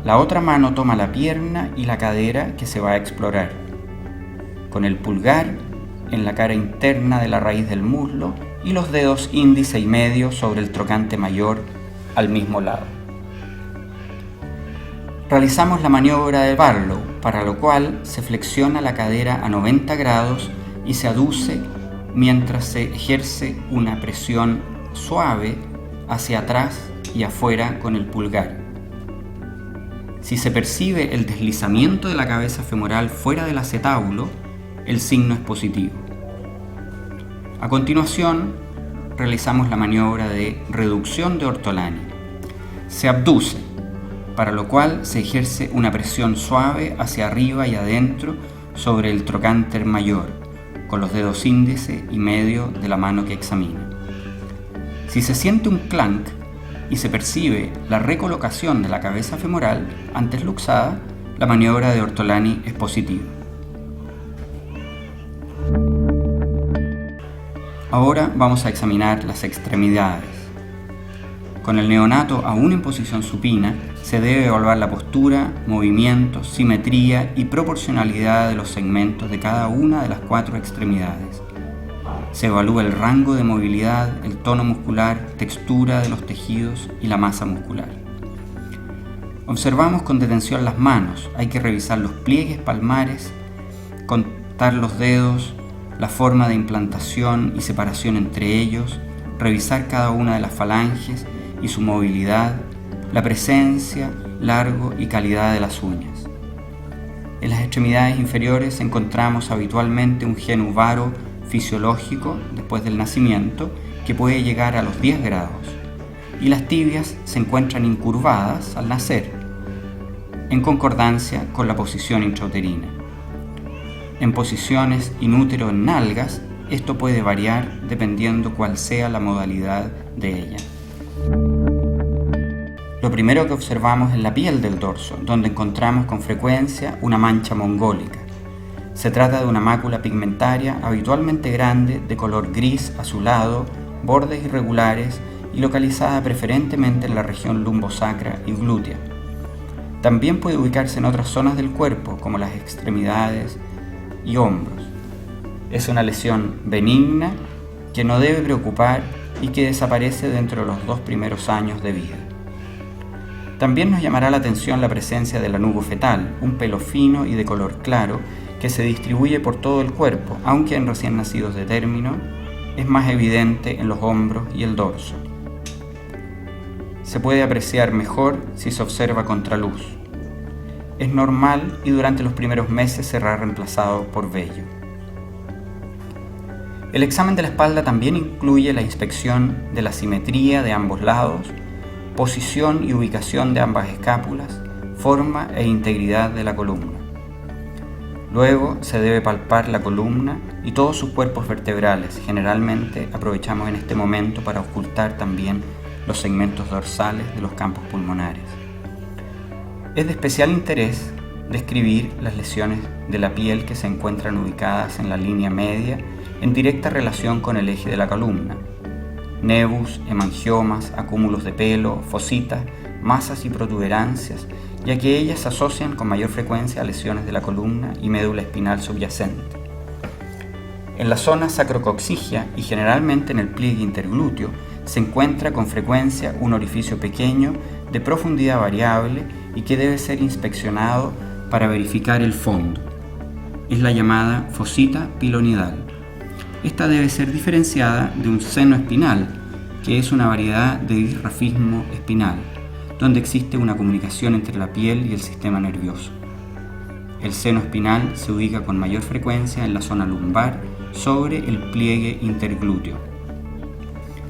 S2: La otra mano toma la pierna y la cadera que se va a explorar. Con el pulgar en la cara interna de la raíz del muslo y los dedos índice y medio sobre el trocante mayor al mismo lado. Realizamos la maniobra de Barlow, para lo cual se flexiona la cadera a 90 grados y se aduce mientras se ejerce una presión suave hacia atrás y afuera con el pulgar. Si se percibe el deslizamiento de la cabeza femoral fuera del acetábulo, el signo es positivo. A continuación, realizamos la maniobra de reducción de Ortolani. Se abduce, para lo cual se ejerce una presión suave hacia arriba y adentro sobre el trocánter mayor, con los dedos índice y medio de la mano que examina. Si se siente un clank y se percibe la recolocación de la cabeza femoral antes luxada, la maniobra de Ortolani es positiva. Ahora vamos a examinar las extremidades. Con el neonato aún en posición supina, se debe evaluar la postura, movimiento, simetría y proporcionalidad de los segmentos de cada una de las 4 extremidades. Se evalúa el rango de movilidad, el tono muscular, textura de los tejidos y la masa muscular. Observamos con detención las manos. Hay que revisar los pliegues palmares, contar los dedos, la forma de implantación y separación entre ellos, revisar cada una de las falanges y su movilidad, la presencia, largo y calidad de las uñas. En las extremidades inferiores encontramos habitualmente un genu varo fisiológico después del nacimiento que puede llegar a los 10 grados, y las tibias se encuentran incurvadas al nacer, en concordancia con la posición intrauterina. En posiciones inútero en nalgas, esto puede variar dependiendo cuál sea la modalidad de ella. Lo primero que observamos es la piel del dorso, donde encontramos con frecuencia una mancha mongólica. Se trata de una mácula pigmentaria habitualmente grande, de color gris azulado, bordes irregulares y localizada preferentemente en la región lumbosacra y glútea. También puede ubicarse en otras zonas del cuerpo, como las extremidades y hombros. Es una lesión benigna que no debe preocupar y que desaparece dentro de los 2 primeros años de vida. También nos llamará la atención la presencia del lanugo fetal, un pelo fino y de color claro que se distribuye por todo el cuerpo, aunque en recién nacidos de término es más evidente en los hombros y el dorso. Se puede apreciar mejor si se observa contraluz. Es normal y durante los primeros meses será reemplazado por vello. El examen de la espalda también incluye la inspección de la simetría de ambos lados, posición y ubicación de ambas escápulas, forma e integridad de la columna. Luego se debe palpar la columna y todos sus cuerpos vertebrales. Generalmente aprovechamos en este momento para ocultar también los segmentos dorsales de los campos pulmonares. Es de especial interés describir las lesiones de la piel que se encuentran ubicadas en la línea media en directa relación con el eje de la columna. Nevus, hemangiomas, acúmulos de pelo, fositas, masas y protuberancias, ya que ellas se asocian con mayor frecuencia a lesiones de la columna y médula espinal subyacente. En la zona sacrocoxigia y generalmente en el pliegue interglúteo se encuentra con frecuencia un orificio pequeño de profundidad variable y que debe ser inspeccionado para verificar el fondo. Es la llamada fosita pilonidal. Esta debe ser diferenciada de un seno espinal, que es una variedad de disrafismo espinal, donde existe una comunicación entre la piel y el sistema nervioso. El seno espinal se ubica con mayor frecuencia en la zona lumbar sobre el pliegue interglúteo.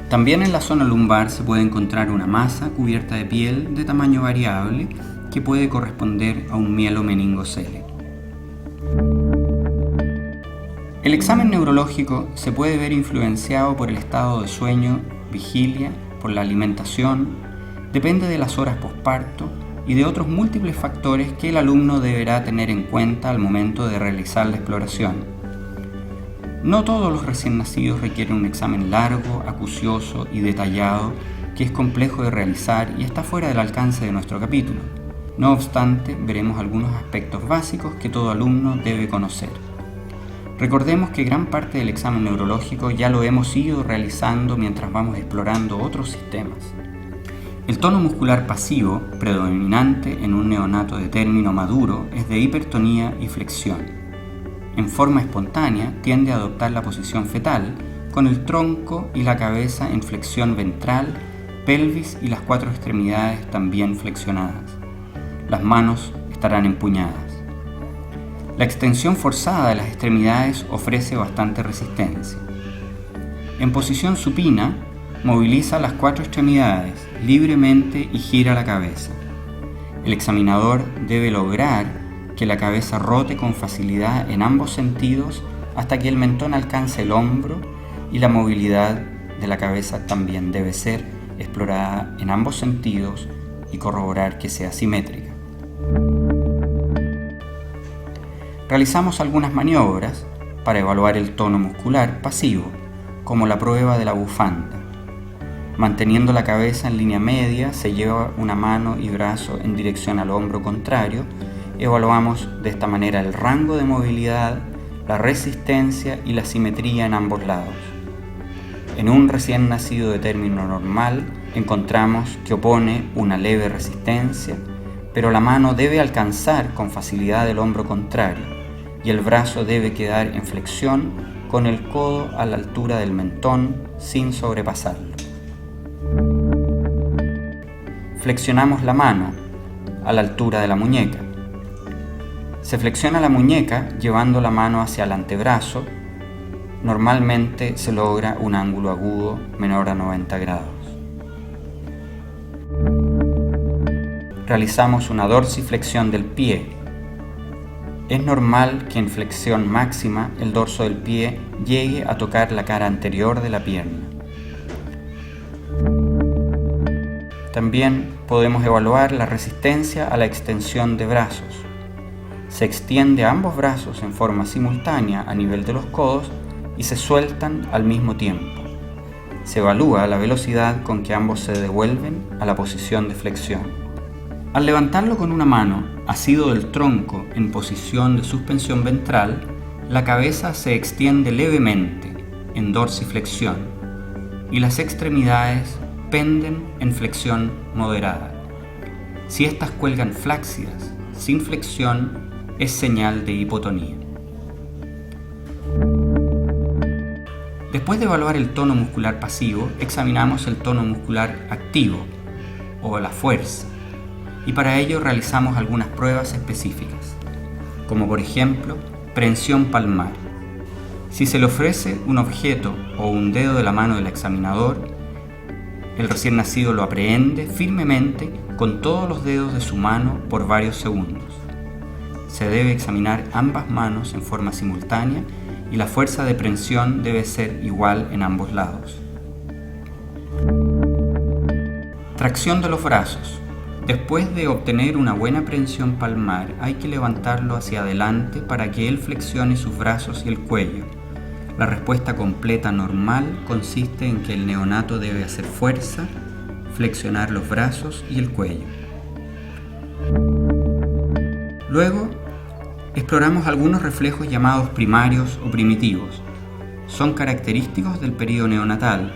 S2: También en la zona lumbar se puede encontrar una masa cubierta de piel de tamaño variable que puede corresponder a un mielomeningocele. El examen neurológico se puede ver influenciado por el estado de sueño, vigilia, por la alimentación, depende de las horas posparto y de otros múltiples factores que el alumno deberá tener en cuenta al momento de realizar la exploración. No todos los recién nacidos requieren un examen largo, acucioso y detallado que es complejo de realizar y está fuera del alcance de nuestro capítulo. No obstante, veremos algunos aspectos básicos que todo alumno debe conocer. Recordemos que gran parte del examen neurológico ya lo hemos ido realizando mientras vamos explorando otros sistemas. El tono muscular pasivo, predominante en un neonato de término maduro, es de hipertonía y flexión. En forma espontánea, tiende a adoptar la posición fetal, con el tronco y la cabeza en flexión ventral, pelvis y las 4 extremidades también flexionadas. Las manos estarán empuñadas. La extensión forzada de las extremidades ofrece bastante resistencia. En posición supina, moviliza las 4 extremidades libremente y gira la cabeza. El examinador debe lograr que la cabeza rote con facilidad en ambos sentidos hasta que el mentón alcance el hombro, y la movilidad de la cabeza también debe ser explorada en ambos sentidos y corroborar que sea simétrica. Realizamos algunas maniobras para evaluar el tono muscular pasivo, como la prueba de la bufanda. Manteniendo la cabeza en línea media, se lleva una mano y brazo en dirección al hombro contrario. Evaluamos de esta manera el rango de movilidad, la resistencia y la simetría en ambos lados. En un recién nacido de término normal, encontramos que opone una leve resistencia, pero la mano debe alcanzar con facilidad el hombro contrario y el brazo debe quedar en flexión con el codo a la altura del mentón sin sobrepasarlo. Flexionamos la mano a la altura de la muñeca. Se flexiona la muñeca llevando la mano hacia el antebrazo. Normalmente se logra un ángulo agudo menor a 90 grados. Realizamos una dorsiflexión del pie. Es normal que en flexión máxima el dorso del pie llegue a tocar la cara anterior de la pierna. También podemos evaluar la resistencia a la extensión de brazos. Se extiende ambos brazos en forma simultánea a nivel de los codos y se sueltan al mismo tiempo. Se evalúa la velocidad con que ambos se devuelven a la posición de flexión. Al levantarlo con una mano, asido del tronco en posición de suspensión ventral, la cabeza se extiende levemente en dorsiflexión y las extremidades penden en flexión moderada. Si estas cuelgan flácidas, sin flexión, es señal de hipotonía. Después de evaluar el tono muscular pasivo, examinamos el tono muscular activo o la fuerza, y para ello realizamos algunas pruebas específicas, como por ejemplo prensión palmar. Si se le ofrece un objeto o un dedo de la mano del examinador, el recién nacido lo aprehende firmemente con todos los dedos de su mano por varios segundos. Se debe examinar ambas manos en forma simultánea y la fuerza de prensión debe ser igual en ambos lados. Tracción de los brazos. Después de obtener una buena prensión palmar, hay que levantarlo hacia adelante para que él flexione sus brazos y el cuello. La respuesta completa normal consiste en que el neonato debe hacer fuerza, flexionar los brazos y el cuello. Luego, exploramos algunos reflejos llamados primarios o primitivos. Son característicos del periodo neonatal,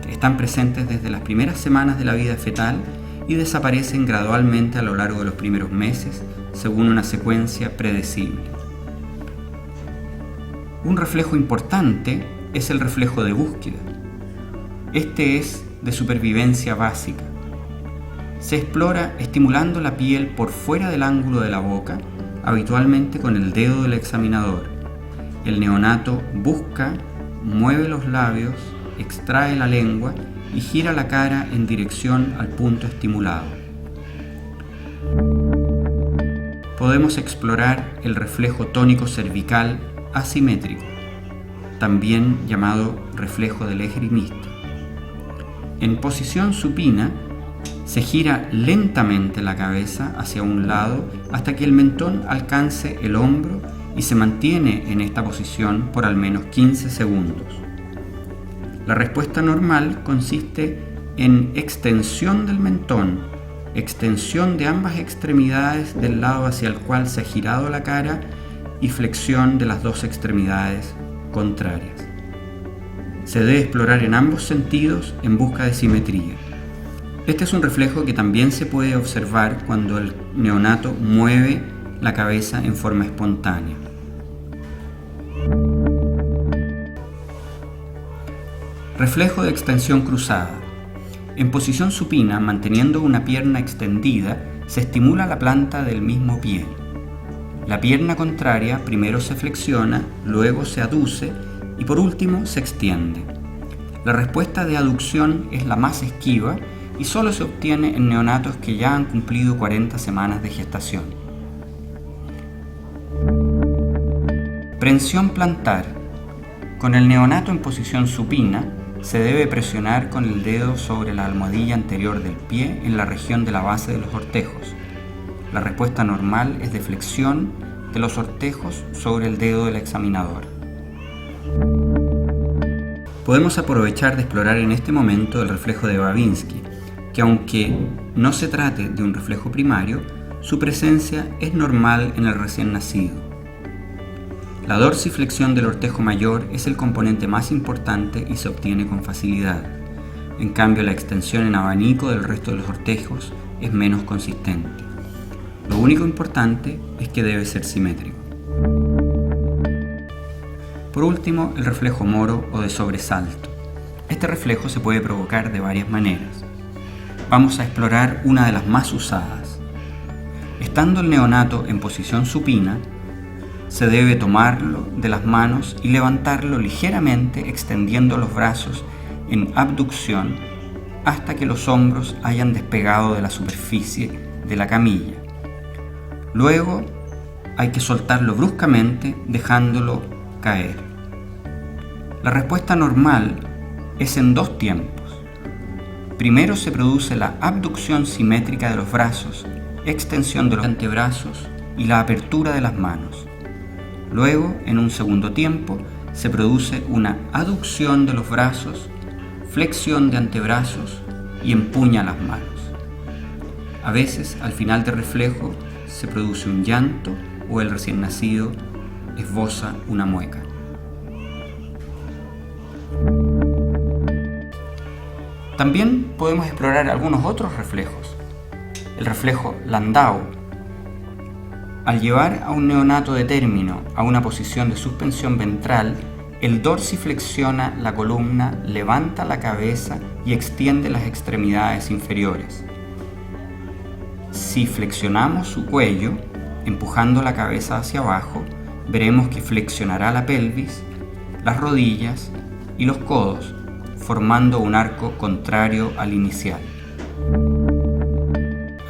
S2: están presentes desde las primeras semanas de la vida fetal y desaparecen gradualmente a lo largo de los primeros meses, según una secuencia predecible. Un reflejo importante es el reflejo de búsqueda. Este es de supervivencia básica. Se explora estimulando la piel por fuera del ángulo de la boca, habitualmente con el dedo del examinador. El neonato busca, mueve los labios, extrae la lengua y gira la cara en dirección al punto estimulado. Podemos explorar el reflejo tónico cervical asimétrico, también llamado reflejo del esgrimista. En posición supina, se gira lentamente la cabeza hacia un lado hasta que el mentón alcance el hombro y se mantiene en esta posición por al menos 15 segundos. La respuesta normal consiste en extensión del mentón, extensión de ambas extremidades del lado hacia el cual se ha girado la cara y flexión de las dos extremidades contrarias. Se debe explorar en ambos sentidos en busca de simetría. Este es un reflejo que también se puede observar cuando el neonato mueve la cabeza en forma espontánea. Reflejo de extensión cruzada. En posición supina, manteniendo una pierna extendida, se estimula la planta del mismo pie. La pierna contraria primero se flexiona, luego se aduce y por último se extiende. La respuesta de aducción es la más esquiva y solo se obtiene en neonatos que ya han cumplido 40 semanas de gestación. Prensión plantar. Con el neonato en posición supina, se debe presionar con el dedo sobre la almohadilla anterior del pie en la región de la base de los ortejos. La respuesta normal es de flexión de los ortejos sobre el dedo del examinador. Podemos aprovechar de explorar en este momento el reflejo de Babinski, que aunque no se trate de un reflejo primario, su presencia es normal en el recién nacido. La dorsiflexión del ortejo mayor es el componente más importante y se obtiene con facilidad. En cambio, la extensión en abanico del resto de los ortejos es menos consistente. Lo único importante es que debe ser simétrico. Por último, el reflejo moro o de sobresalto. Este reflejo se puede provocar de varias maneras. Vamos a explorar una de las más usadas. Estando el neonato en posición supina, se debe tomarlo de las manos y levantarlo ligeramente extendiendo los brazos en abducción hasta que los hombros hayan despegado de la superficie de la camilla. Luego hay que soltarlo bruscamente dejándolo caer. La respuesta normal es en dos tiempos. Primero se produce la abducción simétrica de los brazos, extensión de los antebrazos y la apertura de las manos. Luego, en un segundo tiempo, se produce una aducción de los brazos, flexión de antebrazos y empuña las manos. A veces, al final del reflejo, se produce un llanto o el recién nacido esboza una mueca. También podemos explorar algunos otros reflejos. El reflejo Landau. Al llevar a un neonato de término a una posición de suspensión ventral, el dorsiflexiona la columna, levanta la cabeza y extiende las extremidades inferiores. Si flexionamos su cuello, empujando la cabeza hacia abajo, veremos que flexionará la pelvis, las rodillas y los codos, formando un arco contrario al inicial.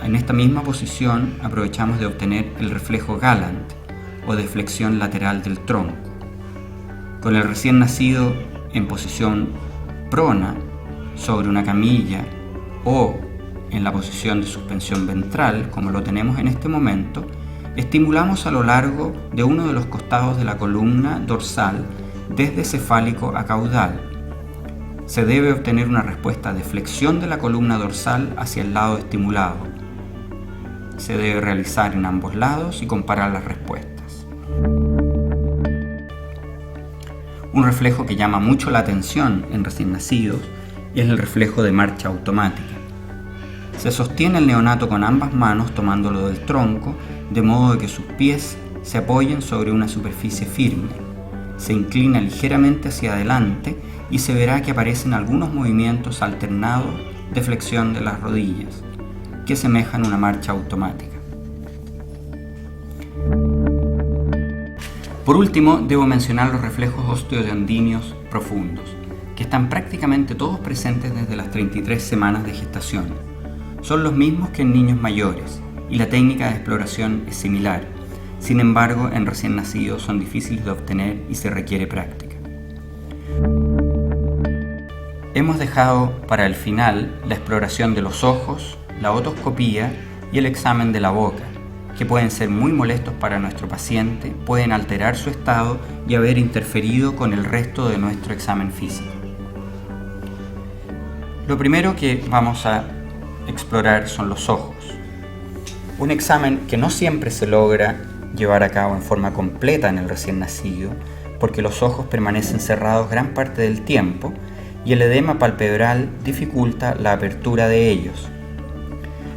S2: En esta misma posición aprovechamos de obtener el reflejo Galant o de flexión lateral del tronco. Con el recién nacido en posición prona sobre una camilla o en la posición de suspensión ventral, como lo tenemos en este momento, estimulamos a lo largo de uno de los costados de la columna dorsal desde cefálico a caudal. Se debe obtener una respuesta de flexión de la columna dorsal hacia el lado estimulado. Se debe realizar en ambos lados y comparar las respuestas. Un reflejo que llama mucho la atención en recién nacidos es el reflejo de marcha automática. Se sostiene el neonato con ambas manos tomándolo del tronco, de modo que sus pies se apoyen sobre una superficie firme. Se inclina ligeramente hacia adelante y se verá que aparecen algunos movimientos alternados de flexión de las rodillas, que semejan una marcha automática. Por último, debo mencionar los reflejos osteoyandíneos profundos, que están prácticamente todos presentes desde las 33 semanas de gestación. Son los mismos que en niños mayores y la técnica de exploración es similar. Sin embargo, en recién nacidos son difíciles de obtener y se requiere práctica. Hemos dejado para el final la exploración de los ojos, la otoscopía y el examen de la boca, que pueden ser muy molestos para nuestro paciente, pueden alterar su estado y haber interferido con el resto de nuestro examen físico. Lo primero que vamos a explorar son los ojos. Un examen que no siempre se logra llevar a cabo en forma completa en el recién nacido, porque los ojos permanecen cerrados gran parte del tiempo y el edema palpebral dificulta la apertura de ellos.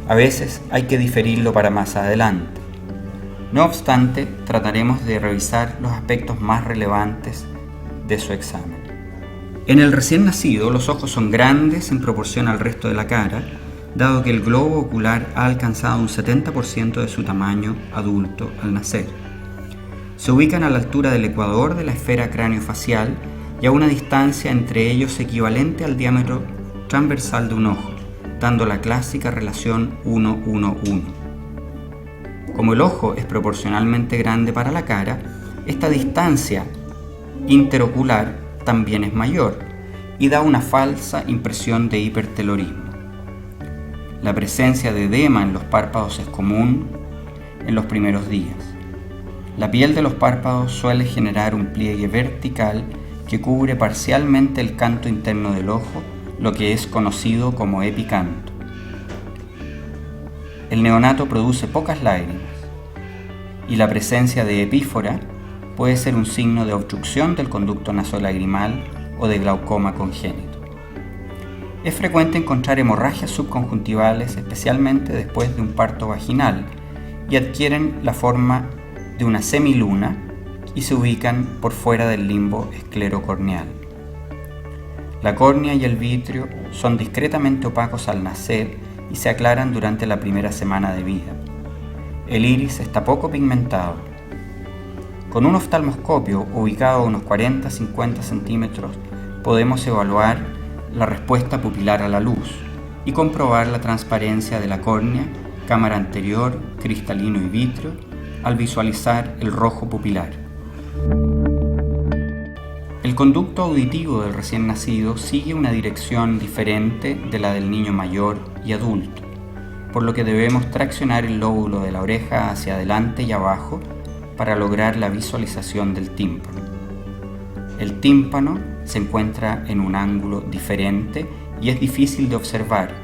S2: A veces hay que diferirlo para más adelante. No obstante, trataremos de revisar los aspectos más relevantes de su examen. En el recién nacido, los ojos son grandes en proporción al resto de la cara, dado que el globo ocular ha alcanzado un 70% de su tamaño adulto al nacer. Se ubican a la altura del ecuador de la esfera craneofacial y a una distancia entre ellos equivalente al diámetro transversal de un ojo, dando la clásica relación 1-1-1. Como el ojo es proporcionalmente grande para la cara, esta distancia interocular también es mayor y da una falsa impresión de hipertelorismo. La presencia de edema en los párpados es común en los primeros días. La piel de los párpados suele generar un pliegue vertical que cubre parcialmente el canto interno del ojo, lo que es conocido como epicanto. El neonato produce pocas lágrimas y la presencia de epífora puede ser un signo de obstrucción del conducto nasolagrimal o de glaucoma congénito. Es frecuente encontrar hemorragias subconjuntivales, especialmente después de un parto vaginal, y adquieren la forma de una semiluna y se ubican por fuera del limbo esclerocorneal. La córnea y el vitrio son discretamente opacos al nacer y se aclaran durante la primera semana de vida. El iris está poco pigmentado. Con un oftalmoscopio ubicado a unos 40-50 centímetros podemos evaluar la respuesta pupilar a la luz y comprobar la transparencia de la córnea, cámara anterior, cristalino y vitrio al visualizar el rojo pupilar. El conducto auditivo del recién nacido sigue una dirección diferente de la del niño mayor y adulto, por lo que debemos traccionar el lóbulo de la oreja hacia adelante y abajo para lograr la visualización del tímpano. El tímpano se encuentra en un ángulo diferente y es difícil de observar,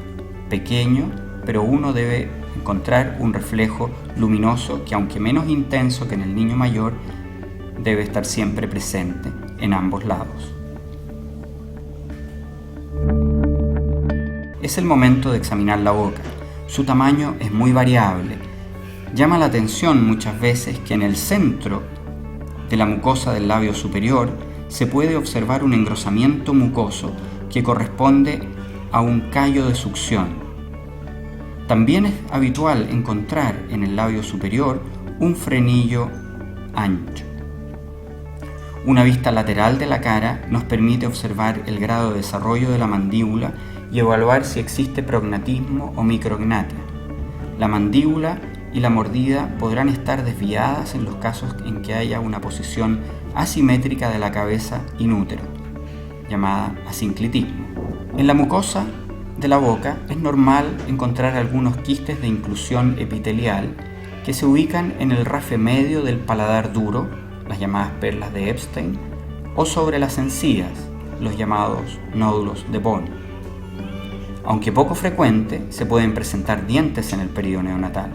S2: pequeño, pero uno debe encontrar un reflejo luminoso que, aunque menos intenso que en el niño mayor, debe estar siempre presente en ambos lados. Es el momento de examinar la boca. Su tamaño es muy variable. Llama la atención muchas veces que en el centro de la mucosa del labio superior se puede observar un engrosamiento mucoso que corresponde a un callo de succión. También es habitual encontrar en el labio superior un frenillo ancho. Una vista lateral de la cara nos permite observar el grado de desarrollo de la mandíbula y evaluar si existe prognatismo o micrognatia. La mandíbula y la mordida podrán estar desviadas en los casos en que haya una posición asimétrica de la cabeza in útero, llamada asinclitismo. En la mucosa de la boca es normal encontrar algunos quistes de inclusión epitelial que se ubican en el rafe medio del paladar duro, las llamadas perlas de Epstein, o sobre las encías, los llamados nódulos de Bone. Aunque poco frecuente, se pueden presentar dientes en el período neonatal.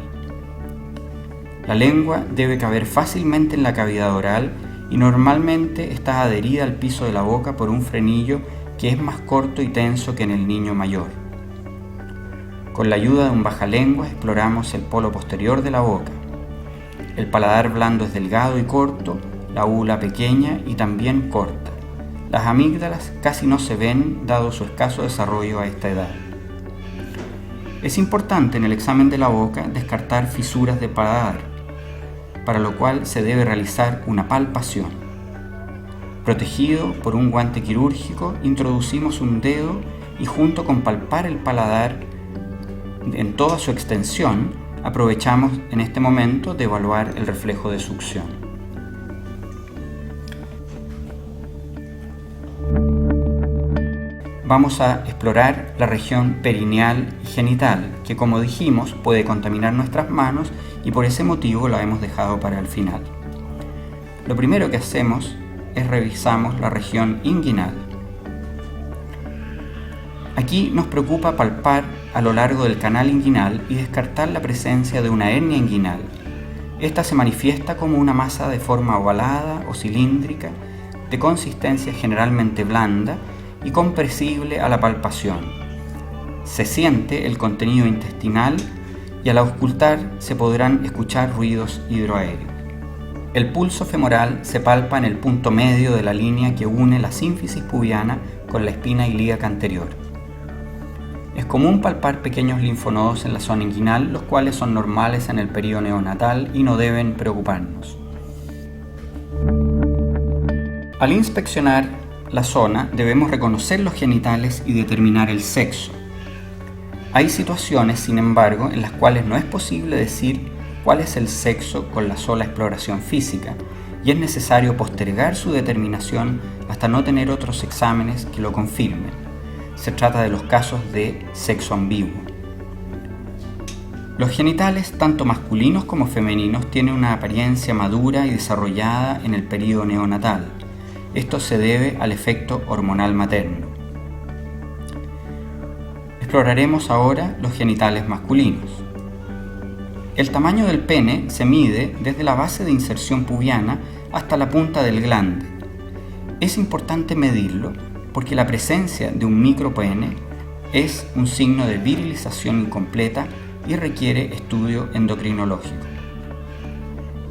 S2: La lengua debe caber fácilmente en la cavidad oral y normalmente está adherida al piso de la boca por un frenillo que es más corto y tenso que en el niño mayor. Con la ayuda de un bajalengua exploramos el polo posterior de la boca. El paladar blando es delgado y corto, la úvula pequeña y también corta. Las amígdalas casi no se ven dado su escaso desarrollo a esta edad. Es importante en el examen de la boca descartar fisuras de paladar, para lo cual se debe realizar una palpación. Protegido por un guante quirúrgico, introducimos un dedo y junto con palpar el paladar en toda su extensión, aprovechamos en este momento de evaluar el reflejo de succión. Vamos a explorar la región perineal y genital, que como dijimos puede contaminar nuestras manos y por ese motivo la hemos dejado para el final. Lo primero que hacemos es revisamos la región inguinal. Aquí nos preocupa palpar a lo largo del canal inguinal y descartar la presencia de una hernia inguinal. Esta se manifiesta como una masa de forma ovalada o cilíndrica, de consistencia generalmente blanda y compresible a la palpación. Se siente el contenido intestinal y al auscultar se podrán escuchar ruidos hidroaéreos. El pulso femoral se palpa en el punto medio de la línea que une la sínfisis pubiana con la espina ilíaca anterior. Es común palpar pequeños linfonodos en la zona inguinal, los cuales son normales en el período neonatal y no deben preocuparnos. Al inspeccionar la zona, debemos reconocer los genitales y determinar el sexo. Hay situaciones, sin embargo, en las cuales no es posible decir cuál es el sexo con la sola exploración física, y es necesario postergar su determinación hasta no tener otros exámenes que lo confirmen. Se trata de los casos de sexo ambiguo. Los genitales, tanto masculinos como femeninos, tienen una apariencia madura y desarrollada en el período neonatal. Esto se debe al efecto hormonal materno. Exploraremos ahora los genitales masculinos. El tamaño del pene se mide desde la base de inserción pubiana hasta la punta del glande. Es importante medirlo porque la presencia de un micropene es un signo de virilización incompleta y requiere estudio endocrinológico.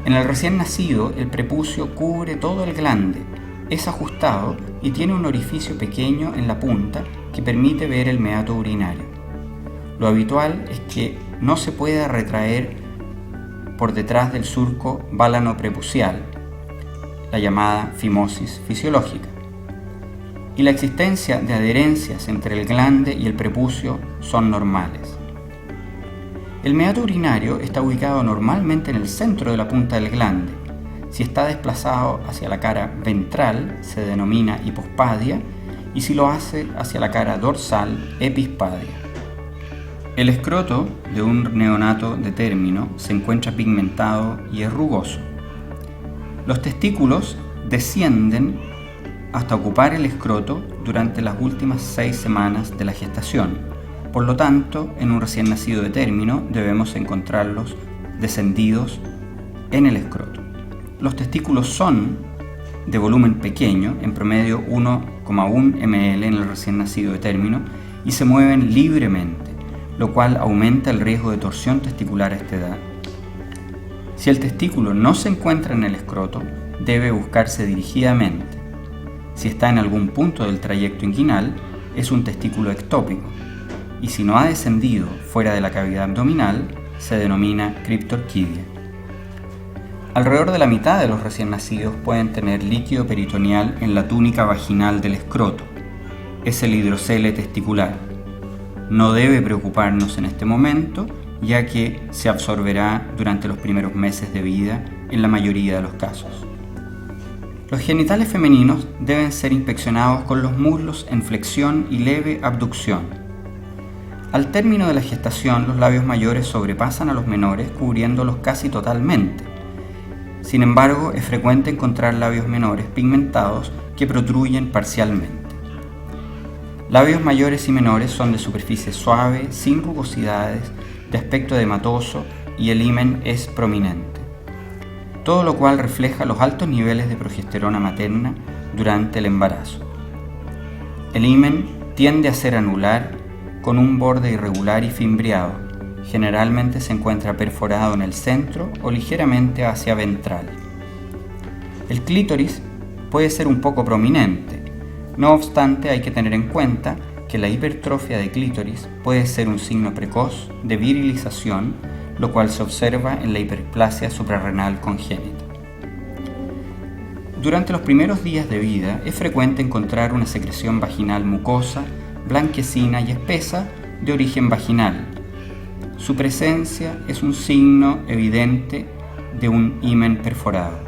S2: En el recién nacido, el prepucio cubre todo el glande, es ajustado y tiene un orificio pequeño en la punta que permite ver el meato urinario. Lo habitual es que no se pueda retraer por detrás del surco válano-prepucial, la llamada fimosis fisiológica, y la existencia de adherencias entre el glande y el prepucio son normales. El meato urinario está ubicado normalmente en el centro de la punta del glande. Si está desplazado hacia la cara ventral, se denomina hipospadia, y si lo hace hacia la cara dorsal, epispadia. El escroto de un neonato de término se encuentra pigmentado y es rugoso. Los testículos descienden hasta ocupar el escroto durante las últimas 6 semanas de la gestación. Por lo tanto, en un recién nacido de término debemos encontrarlos descendidos en el escroto. Los testículos son de volumen pequeño, en promedio 1,1 ml en el recién nacido de término, y se mueven libremente, lo cual aumenta el riesgo de torsión testicular a esta edad. Si el testículo no se encuentra en el escroto, debe buscarse dirigidamente. Si está en algún punto del trayecto inguinal, es un testículo ectópico, y si no ha descendido fuera de la cavidad abdominal, se denomina criptorquidia. Alrededor de la mitad de los recién nacidos pueden tener líquido peritoneal en la túnica vaginal del escroto. Es el hidrocele testicular. No debe preocuparnos en este momento, ya que se absorberá durante los primeros meses de vida en la mayoría de los casos. Los genitales femeninos deben ser inspeccionados con los muslos en flexión y leve abducción. Al término de la gestación, los labios mayores sobrepasan a los menores, cubriéndolos casi totalmente. Sin embargo, es frecuente encontrar labios menores pigmentados que protruyen parcialmente. Labios mayores y menores son de superficie suave, sin rugosidades, de aspecto edematoso y el himen es prominente. Todo lo cual refleja los altos niveles de progesterona materna durante el embarazo. El himen tiende a ser anular con un borde irregular y fimbriado. Generalmente se encuentra perforado en el centro o ligeramente hacia ventral. El clítoris puede ser un poco prominente. No obstante, hay que tener en cuenta que la hipertrofia de clítoris puede ser un signo precoz de virilización, lo cual se observa en la hiperplasia suprarrenal congénita. Durante los primeros días de vida es frecuente encontrar una secreción vaginal mucosa, blanquecina y espesa de origen vaginal. Su presencia es un signo evidente de un himen perforado.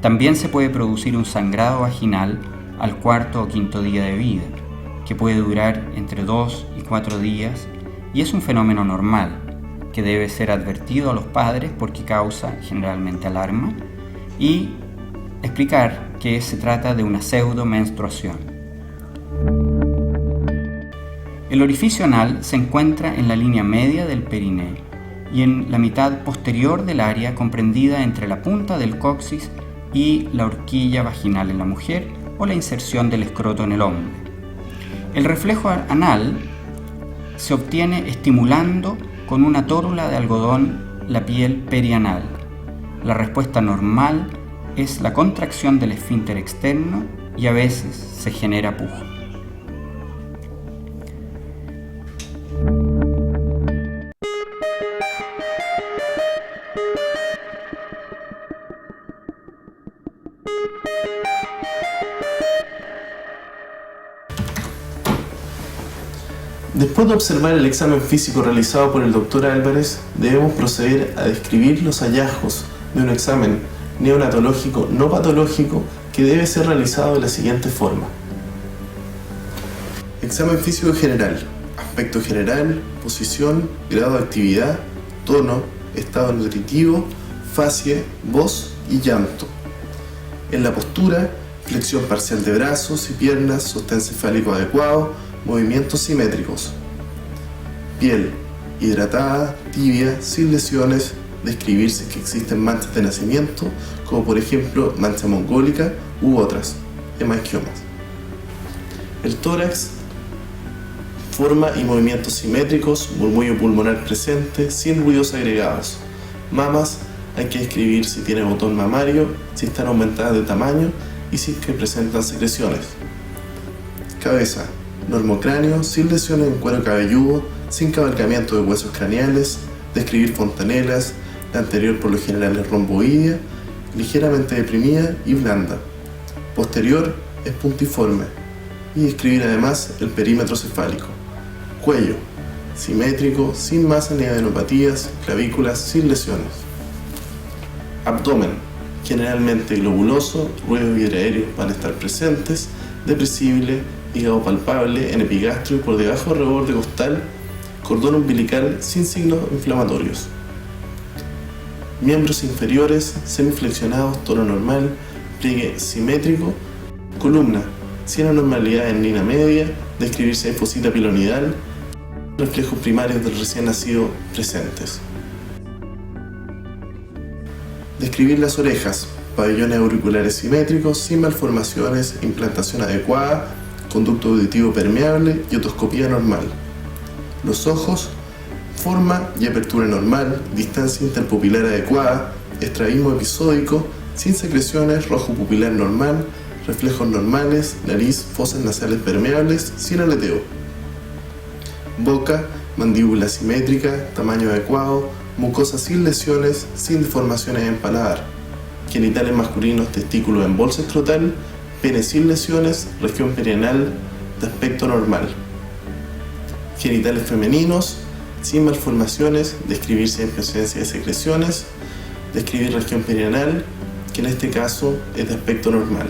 S2: También se puede producir un sangrado vaginal al 4º o 5º día de vida, que puede durar entre 2 y 4 días y es un fenómeno normal que debe ser advertido a los padres porque causa generalmente alarma y explicar que se trata de una pseudomenstruación. El orificio anal se encuentra en la línea media del periné y en la mitad posterior del área comprendida entre la punta del coxis y la horquilla vaginal en la mujer o la inserción del escroto en el hombre. El reflejo anal se obtiene estimulando con una tórula de algodón la piel perianal. La respuesta normal es la contracción del esfínter externo y a veces se genera pujo.
S1: Después de observar el examen físico realizado por el Dr. Álvarez, debemos proceder a describir los hallazgos de un examen
S3: neonatológico no patológico que debe ser realizado de la siguiente forma. Examen físico general, aspecto general, posición, grado de actividad, tono, estado nutritivo, facie, voz y llanto. En la postura, flexión parcial de brazos y piernas, sostén cefálico adecuado, movimientos simétricos. Piel, hidratada, tibia, sin lesiones, describir si que existen manchas de nacimiento, como por ejemplo mancha mongólica u otras, hemangiomas. El tórax, forma y movimientos simétricos, murmullo pulmonar presente, sin ruidos agregados. Mamas, hay que describir si tiene botón mamario, si están aumentadas de tamaño y si que presentan secreciones. Cabeza, normocráneo, sin lesiones en cuero cabelludo, sin cabalgamiento de huesos craneales, describir fontanelas, la anterior por lo general es romboidea, ligeramente deprimida y blanda. Posterior es puntiforme y describir además el perímetro cefálico. Cuello, simétrico, sin masa ni adenopatías, clavículas sin lesiones. Abdomen, generalmente globuloso, ruedos hidraéreos van a estar presentes, depresible, hígado palpable en epigastrio y por debajo del reborde costal, cordón umbilical sin signos inflamatorios. Miembros inferiores semiflexionados, tono normal, pliegue simétrico, columna, sin anormalidad en línea media, describir si hay fosita pilonidal, reflejos primarios del recién nacido presentes. Describir las orejas, pabellones auriculares simétricos, sin malformaciones, implantación adecuada, conducto auditivo permeable y otoscopía normal. Los ojos, forma y apertura normal, distancia interpupilar adecuada, estrabismo episódico, sin secreciones, rojo pupilar normal, reflejos normales, nariz, fosas nasales permeables, sin aleteo. Boca, mandíbula simétrica, tamaño adecuado, mucosa sin lesiones, sin deformaciones en paladar. Genitales masculinos, testículos en bolsa escrotal, pene sin lesiones, región perianal de aspecto normal. Genitales femeninos, sin malformaciones, describir si hay presencia de secreciones, describir región perianal, que en este caso es de aspecto normal.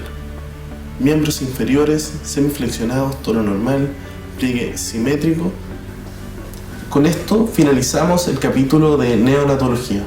S3: Miembros inferiores, semiflexionados, tono normal, pliegue simétrico. Con esto finalizamos el capítulo de neonatología.